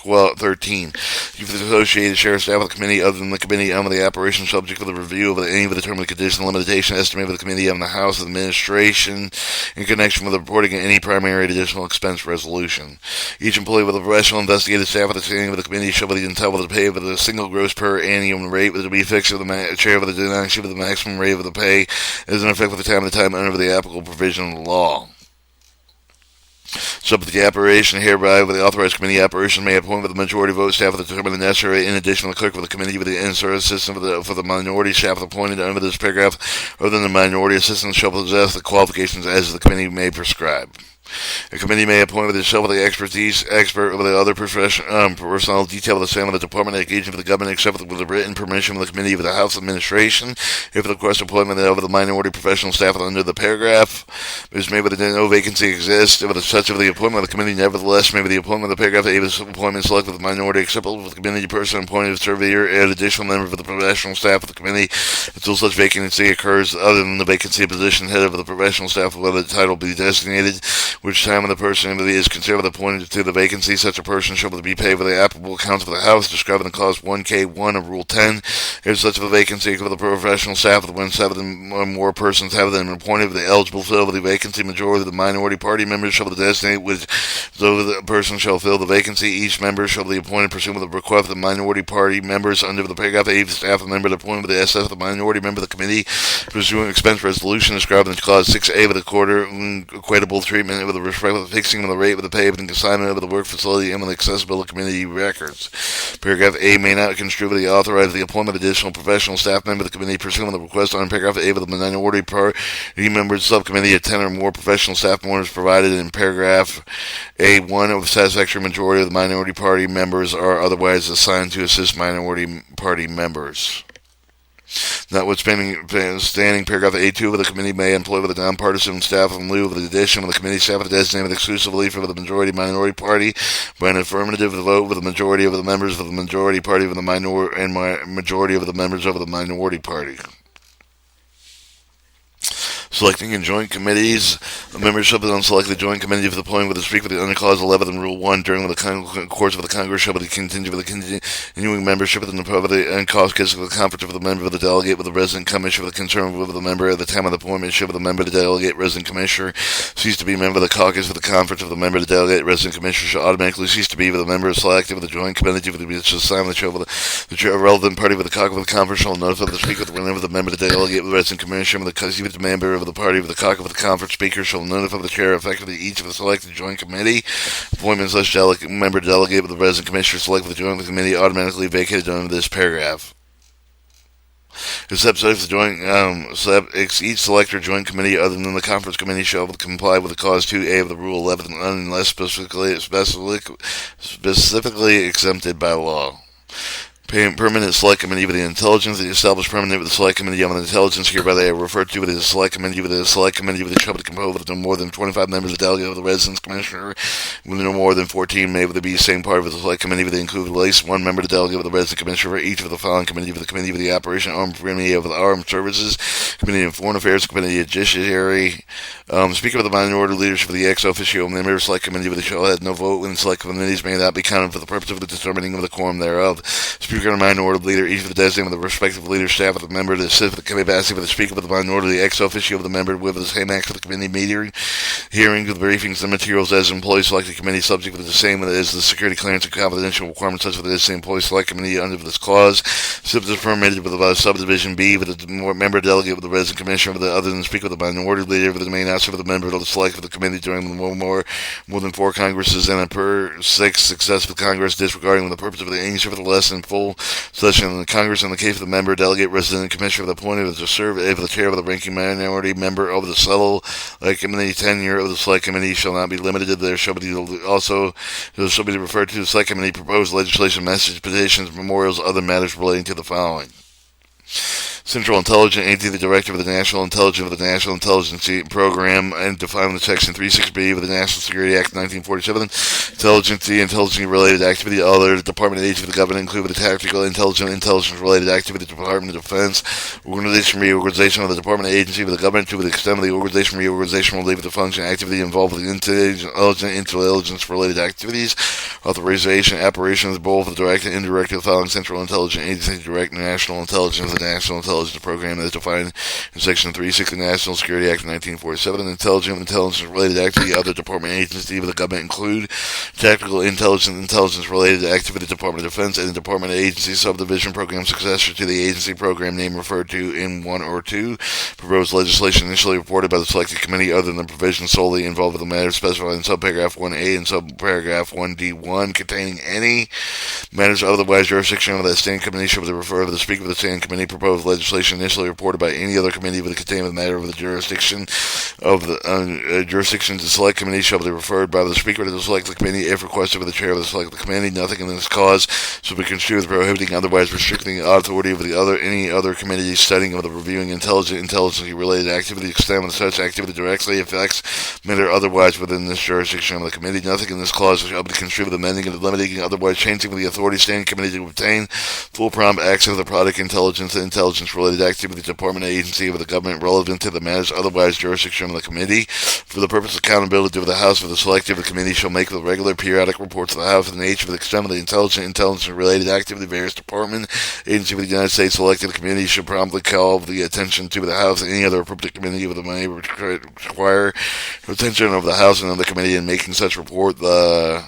13. If the associated chair of staff of the committee other than the committee under the operation subject to the review of any of the terms and conditions and limitation estimated with the committee on the House Administration in connection with the reporting of any primary additional expense resolution. Each employee with a professional investigative staff of the standing of the committee shall be entitled to pay with a single gross per annum rate that will be fixed with the chair of the denomination with the maximum rate of the pay is in effect with the time under the applicable provision of the law. Subject to the operation hereby with the authorized committee operation may appoint with the majority vote staff of the determined necessary in addition to the clerk of the committee with the insert assistant for the minority staff appointed under this paragraph other than the minority assistant shall possess the qualifications as the committee may prescribe. A committee may appoint with itself the expert with the other personnel detail of the same of the department engaging for the government except with the written permission of the committee of the House Administration. If the request appointment of the minority professional staff under the paragraph is made with no vacancy exists, if such of the appointment of the committee nevertheless may be the appointment of the paragraph A of the appointment selected with the minority acceptable with the committee person appointed surveyor and additional member of the professional staff of the committee until such vacancy occurs other than the vacancy of position head of the professional staff whether the title be designated, which time of the person is considered appointed to the vacancy, such a person shall be paid with the applicable accounts of the House described in the clause 1K1 of Rule 10. If such a vacancy for the professional staff of when 7 or more persons have been appointed with the eligible fill of the vacancy, majority of the minority party members shall designate which though the person shall fill the vacancy. Each member shall be appointed pursuant to the request of the minority party members under the paragraph A of the staff of the member appointed with the SF of the minority member of the committee pursuant to expense resolution described in clause 6A of the quarter equitable treatment with respect to the fixing of the rate with the pay of the consignment of the work facility and with accessibility committee records. Paragraph A may not construe the authorize the appointment of additional professional staff member of the committee pursuant to the request on paragraph A of the minority party members subcommittee of 10 or more professional staff members provided in paragraph A1 of satisfactory majority of the minority party members are otherwise assigned to assist minority party members. Notwithstanding paragraph A2 of the committee may employ with a nonpartisan staff in lieu of the addition of the committee staff designated exclusively for the majority-minority party by an affirmative vote with the majority of the members of the majority party of the majority of the members of the minority party. Selecting in joint committees, membership of the unselected joint committee for the appointment with the Speaker under Clause 11 and Rule 1 during the course of the Congress shall be contingent with the continuing membership of the caucus of the conference of the member of the delegate with the resident commissioner of the concern with the member at the time of the appointment ship of the member of the delegate resident commissioner cease to be a member of the caucus of the conference of the member of the delegate resident commissioner shall automatically cease to be with the member selected with the joint committee with the assignment the chair of relevant party with the caucus of the conference shall notify the Speaker whenever the member of the delegate with the resident commissioner with the member of the party of the caucus of the conference speaker shall notify the chair effectively each of the selected joint committee appointments such member delegate with the resident commissioner selected with the joint committee automatically vacated under this paragraph. Except if the joint each selector joint committee other than the conference committee shall comply with the clause 2A of the Rule 11 unless specifically exempted by law. Permanent Select Committee of the Intelligence. The established permanent with the Select Committee of the Intelligence, hereby they are referred to as the Select Committee with the Select Committee with the shall be composed of no more than 25 members of the delegate of the Residence Commissioner, with no more than 14 may be the same part of the Select Committee with the include at least one member of the delegate of the Residence Commissioner for each of the following committee of the Committee of the Operation Armed Committee of the Armed Services, Committee of Foreign Affairs, Committee of Judiciary, Speaker of the Minority Leadership of the ex officio member of Select Committee with the shall have no vote when Select Committees may not be counted for the purpose of the determining of the quorum thereof. Speaker of the Minority Leader, each of the designated of the respective leader staff of the member to assist with the capacity for the Speaker of the Minority, the ex officio of the member with the same act of the committee meeting, hearings, the briefings, and materials as employee selected committee subject with the same as the security clearance and confidential requirements such as the employee select committee under this clause. Subject is permitted with the subdivision B with the member delegate with the resident commissioner of the other than the Speaker of the Minority Leader with the main officer of the member of the select of the committee during more than 4 Congresses and per 6 successive Congress disregarding the purpose of the English for the less than full session of the Congress in the case of the member, delegate, resident, commissioner of the appointed to serve as the chair of the ranking minority member of the select committee. Tenure of the select committee shall not be limited. There shall be referred to the select committee proposed legislation, message, petitions, memorials, other matters relating to the following. Central Intelligence Agency, the Director of the National Intelligence of the National Intelligence Program, and defined in Section 36B of the National Security Act of 1947. Intelligence-related activity. Other Department agencies of the government include the Tactical Intelligence-related activity of the Department of Defense, reorganization of the Department agency of the government to the extent of the reorganization will leave the function activity involved with intelligence-related activities, authorization, operations, both the direct and indirect of the following Central Intelligence Agency, direct national intelligence, the National Intelligence Program as defined in Section 36 of the National Security Act of 1947. Intelligence-related activity. Other Department agencies of the government include Tactical Intelligence-related activity, the Department of Defense, and the Department Agency Subdivision Program successor to the agency program name referred to in 1 or 2. Proposed legislation initially reported by the selected committee other than the provision solely involved with the matter specified in subparagraph 1A and subparagraph 1D1 containing any matters otherwise jurisdiction of that standing committee shall be referred to the Speaker of the standing committee. Proposed legislation initially reported by any other committee with a containment matter of the jurisdiction of the jurisdiction to the select committee shall be referred by the Speaker to the select committee if requested by the chair of the select committee. Nothing in this clause shall be construed as prohibiting otherwise restricting the authority of any other committee studying of the reviewing intelligence-related activity extent when such activity directly affects matter otherwise within this jurisdiction of the committee. Nothing in this clause shall be construed with amending and limiting otherwise changing with the authority standing committee to obtain full prompt access to the product intelligence-related activity department agency of the government relevant to the matters otherwise jurisdiction of the committee. For the purpose of accountability of the House for the selective committee shall make the regular periodic reports of the House of the nature of the extent of the intelligence-related activity of the various department agency of the United States selected committee should promptly call the attention to the House and any other appropriate committee of the may require attention of the House and of the committee in making such report. The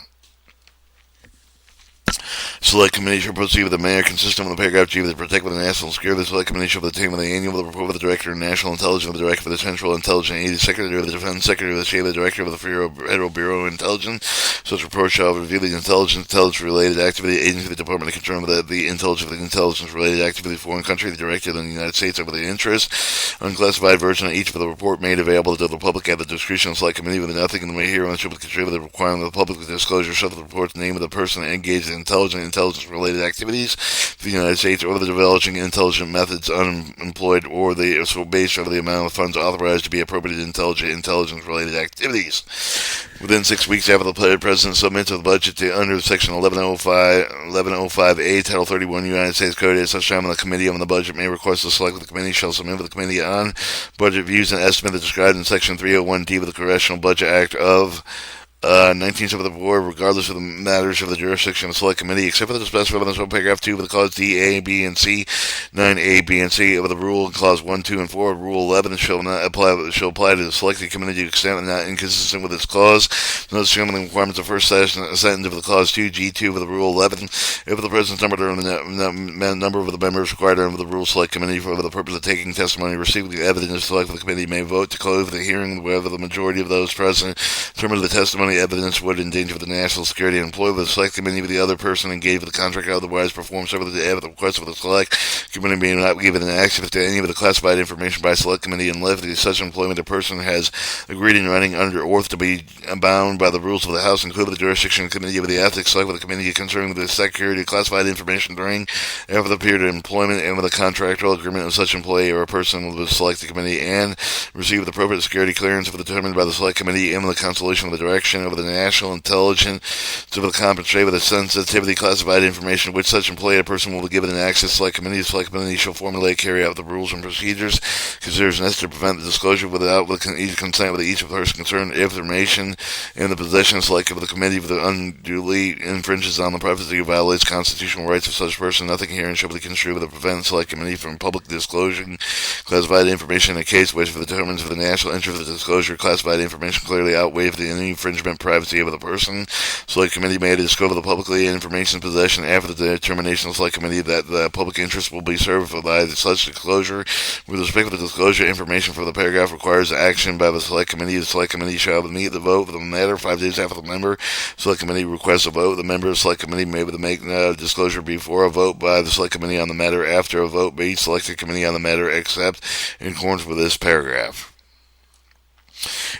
Select Committee shall proceed with the manner consistent with the paragraph G of the Protect with the National Security. The Select Committee shall obtain with the annual report of the Director of National Intelligence, the Director of the Central Intelligence Agency, Secretary of the Defense, Secretary of the State, the Director of the Federal Bureau of Intelligence. Such report shall review the intelligence-related activity agency of the Department concerned with the intelligence-related activity of the foreign country, the Director of the United States over the interest. Unclassified version of each of the report made available to the public at the discretion of the Select Committee with nothing in the way hereon shall be considered the requirement of the public disclosure of the report's name of the person engaged in intelligence intelligence-related activities for the United States, or the developing intelligent methods unemployed, or the so based on the amount of funds authorized to be appropriated intelligence-related activities. Within 6 weeks after the President submits the budget under Section 1105A, Title 31 United States Code, at such time the Committee on the Budget may request the Select Committee shall submit to the Committee on Budget views and estimates described in Section 301D of the Congressional Budget Act of 1974, regardless of the matters of the jurisdiction of the Select Committee, except for the specified in paragraph 2 of the clause D, A, B, and C, 9A, B, and C of the rule, and clause 1, 2, and 4 of Rule 11 shall apply to the Selected Committee to the extent not inconsistent with this clause, notwithstanding the requirements of first sentence of the clause 2, G2 of the Rule 11, if the President's number of the members required under the Rule Select Committee for the purpose of taking testimony, receiving the evidence, the Select Committee may vote to close the hearing whether the majority of those present determine the testimony evidence would endanger the national security and employ the Select Committee with the other person engaged with the contract otherwise perform several at the request of the Select Committee may not be given access to any of the classified information by Select Committee unless such employment a person has agreed in writing under oath to be bound by the rules of the House, including the jurisdiction committee of the Ethics Select Committee concerning the security of classified information during after the period of employment and with a contractual agreement of such employee or a person with the Select Committee, and receive the appropriate security clearance if determined by the Select Committee and with the consultation of the direction of the national intelligence to compensate with the sensitivity classified information which such employee or person will be given access. Select Committee shall formulate, carry out the rules and procedures considers necessary to prevent the disclosure without the consent with each person concerned. If information in the possession of Select of the Committee unduly infringes on the privacy or violates constitutional rights of such person, nothing herein shall be construed to prevent the Select Committee from public disclosing classified information in a case which, for the determinants of the national interest of the disclosure, classified information clearly outweighs any infringement privacy of the person. Select Committee may discover the publicly information possession after the determination of the Select Committee that the public interest will be served by such disclosure. With respect to the disclosure information for the paragraph requires action by the Select Committee. The Select Committee shall meet the vote for the matter 5 days after the member Select Committee requests a vote. The member of the Select Committee may make disclosure before a vote by the Select Committee on the matter, after a vote by each Selected Committee on the matter, except in accordance with this paragraph.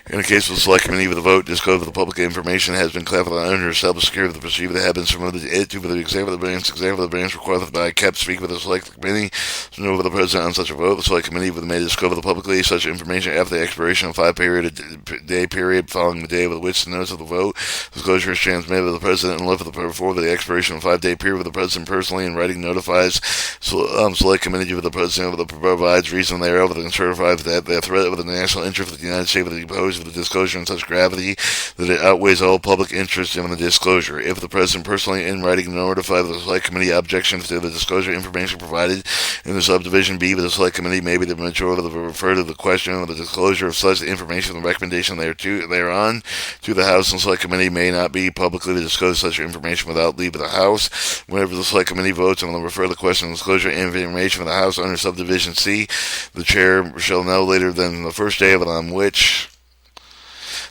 In the case of the Select Committee, with a vote, disclosure of the public information has been classified under established security of the procedure that has been submitted it to the executive of the branch required by kept speak with the Select Committee to know over the President on such a vote. The Select Committee may discover the publicly such information after the expiration of 5-day period following the day with which the notice of the vote disclosure is transmitted to the President, and left before the expiration of 5-day period with the President personally in writing notifies Select Committee with the President of the provides reason thereof and certifies that the threat of the national interest of the United States with the opposed of the disclosure in such gravity that it outweighs all public interest in the disclosure. If the President personally in writing notifies the Select Committee objections to the disclosure information provided in the subdivision B, but the Select Committee may be the majority of the refer to the question of the disclosure of such information and the recommendation thereon to the House, and the Select Committee may not be publicly to disclose such information without leave of the House. Whenever the Select Committee votes on the refer the question of disclosure information of the House under subdivision C, the Chair shall no later than the first day of it on which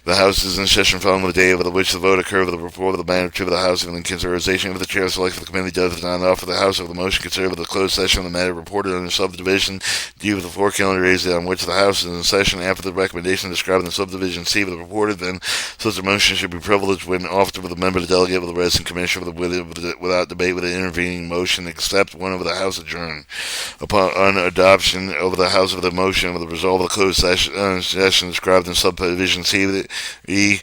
the House is in session following the day of which the vote occurred with the report of the matter to the House in consideration of the Chair of the Committee does not offer the House of the motion considered with the closed session of the matter reported under subdivision D with the 4 calendar days on which the House is in session after the recommendation described in subdivision C with the reported, then such a motion should be privileged when offered with a member to delegate with the resident commissioner without debate with an intervening motion except one of the House adjourned. Upon adoption of the House of the motion of the resolve of the closed session described in subdivision C, the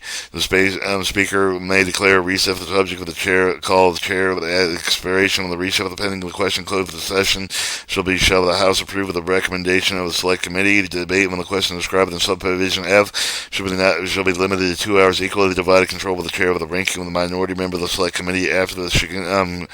Speaker may declare a recess for the subject of the Chair, call the Chair at the expiration of the recess of the pending question closed for the session shall the House approve of the recommendation of the Select Committee. The debate on the question described in subdivision F shall be limited to 2 hours, equally divided control with the Chair of the ranking of the minority member of the Select Committee. After the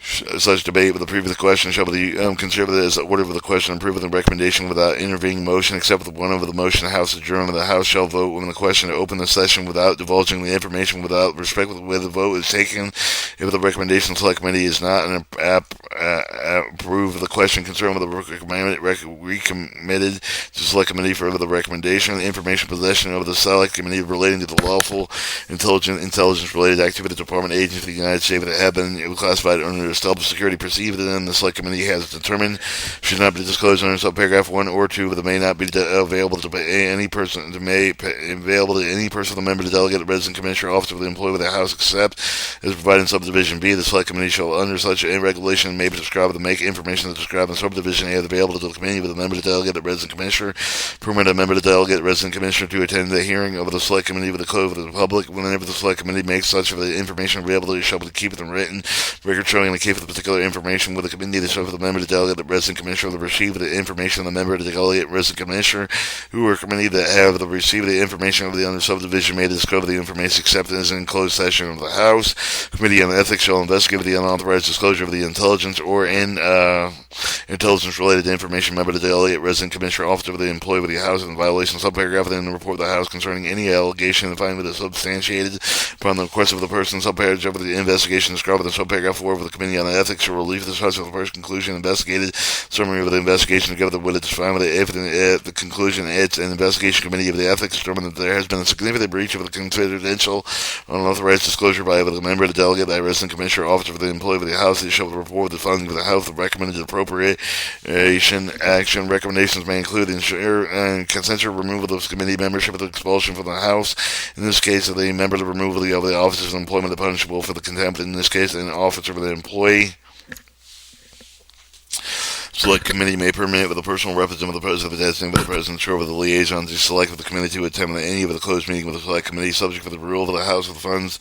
such debate with the previous question shall be considered as ordered with the question approved with the recommendation without intervening motion except with one over the motion. The House adjourned. The House shall vote when the question to open the session without divulging the information without respect with the way the vote is taken. If the recommendation of the Select Committee is not approve the question concerned with the recommitted to select committee for the recommendation, the information possession of the select committee relating to the lawful intelligence-related activity department agency of the United States that have been classified under established security perceived in the select committee has determined should not be disclosed under subparagraph 1 or 2, but may not be available to any person, available to any person, the member, the delegate, resident, commissioner, officer, of the employee with the House, except as provided in subdivision B. The select committee shall, under such a regulation, may be described to make information that described in subdivision A available to the committee with the member, the delegate, the resident, commissioner, permit a member, the delegate, resident, commissioner to attend the hearing of the select committee with the close of the public. Whenever the select committee makes such of the information available, it shall be keep it in written record showing the case of the particular information with the committee, the show for the member, the delegate, the resident, commissioner, the receiver the information, the member, the delegate, resident, commissioner, who are committee that have the receiver the information of the under subdivision may discover the information accepted as in closed session of the House. Committee on Ethics shall investigate the unauthorized disclosure of the intelligence or intelligence-related information member, the delegate, resident, commissioner, officer of the employee with the House in violation of subparagraph within the report of the House concerning any allegation of finding that is substantiated upon the request of the person. Subparagraph of the investigation described in subparagraph 4 of the Committee on Ethics shall relieve the trust of the first conclusion investigated. Summary of the investigation together with it is found with it if the conclusion it's an investigation committee of the ethics determined that there has been a significant breach of the confidential unauthorized disclosure by the member, the delegate, the resident, commissioner, officer of the employee of the House. They shall report the findings of the House. The recommended appropriation action recommendations may include ensure and consensual removal of committee membership of the expulsion from the House. In this case, of the member, the removal of the officers of employment, the punishable for the contempt. In this case, an officer of the employee. Select committee may permit with a personal representative of the president, the designated by the president, or with the liaison to select with the committee to attend any of the closed meeting with the select committee, subject to the rule of the House of the funds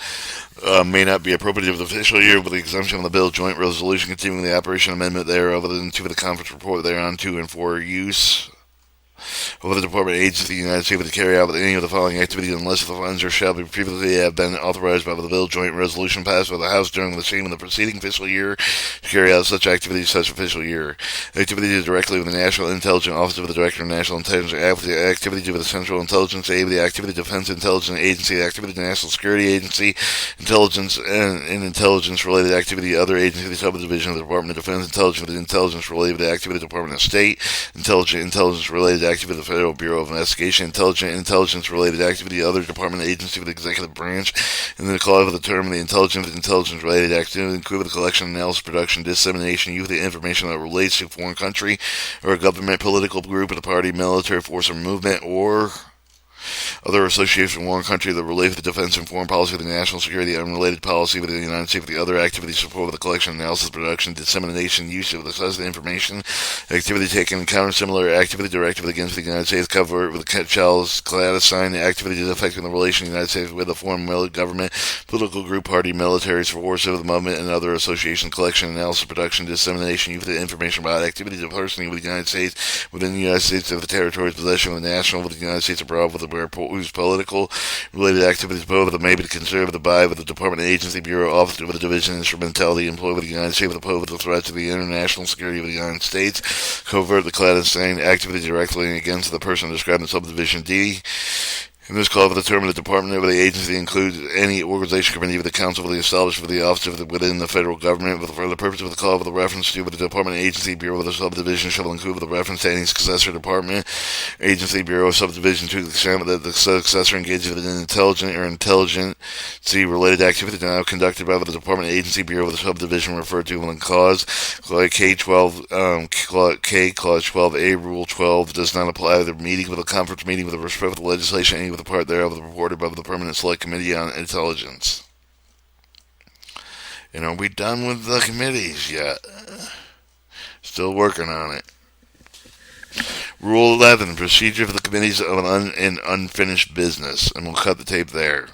may not be appropriated of the official year with the exemption of the bill, joint resolution continuing the operation amendment thereof, other than to the conference report thereon to and for use of the Department agency of the United States to carry out any of the following activities unless the funds or shall be previously have been authorized by the bill, joint resolution passed by the House during the same of the preceding fiscal year to carry out such activities such official year. Activities directly with the National Intelligence Office of the Director of National Intelligence, activities with the Central Intelligence Agency, the Activity Defense Intelligence Agency, the Activity the National Security Agency, intelligence and intelligence-related activity, other agency, the subdivision of the Department of Defense, intelligence-related activity, the Department of State, intelligence-related activity, the Federal Bureau of Investigation, intelligence-related activity, other department agency with the executive branch, and then the clause of the term the intelligence-related activity include the collection, analysis, production, dissemination, use of the information that relates to a foreign country or a government, political group, or the party, military force, or movement, or other association with one country that relate to the defense and foreign policy of the national security, unrelated policy with the United States, with the other activities support of the collection, analysis, production, dissemination, use of the sensitive information, activity taken, counter similar activity directed against the United States, cover with the Charles clandestine activities affecting the relation of the United States with a foreign government, political group, party, military force of the movement, and other association, collection, analysis, production, dissemination, use of the information about activities of personally with the United States, within the United States, of the territories, possession of the national, with the United States abroad, with the whose political related activities both of them may be considered with the by with the Department Agency Bureau Office with the Division Instrumentality employed with the United States with the threat to the international security of the United States, covert the clandestine activity directly against the person described in subdivision D. In this call for the term of the department of the agency includes any organization committee of the council of the established for the office of the, within the federal government for the purpose of the call for the reference to the department agency bureau of the subdivision shall include the reference to any successor department agency bureau subdivision to the extent that the successor engages with an intelligent or intelligence related activity now conducted by the department agency bureau of the subdivision referred to in the clause K clause 12A rule 12 does not apply to the meeting with a conference meeting with respect to the legislation any with the part thereof reported by the Permanent Select Committee on Intelligence. Are we done with the committees yet? Still working on it. Rule 11, procedure for the committees of in unfinished business. And we'll cut the tape there.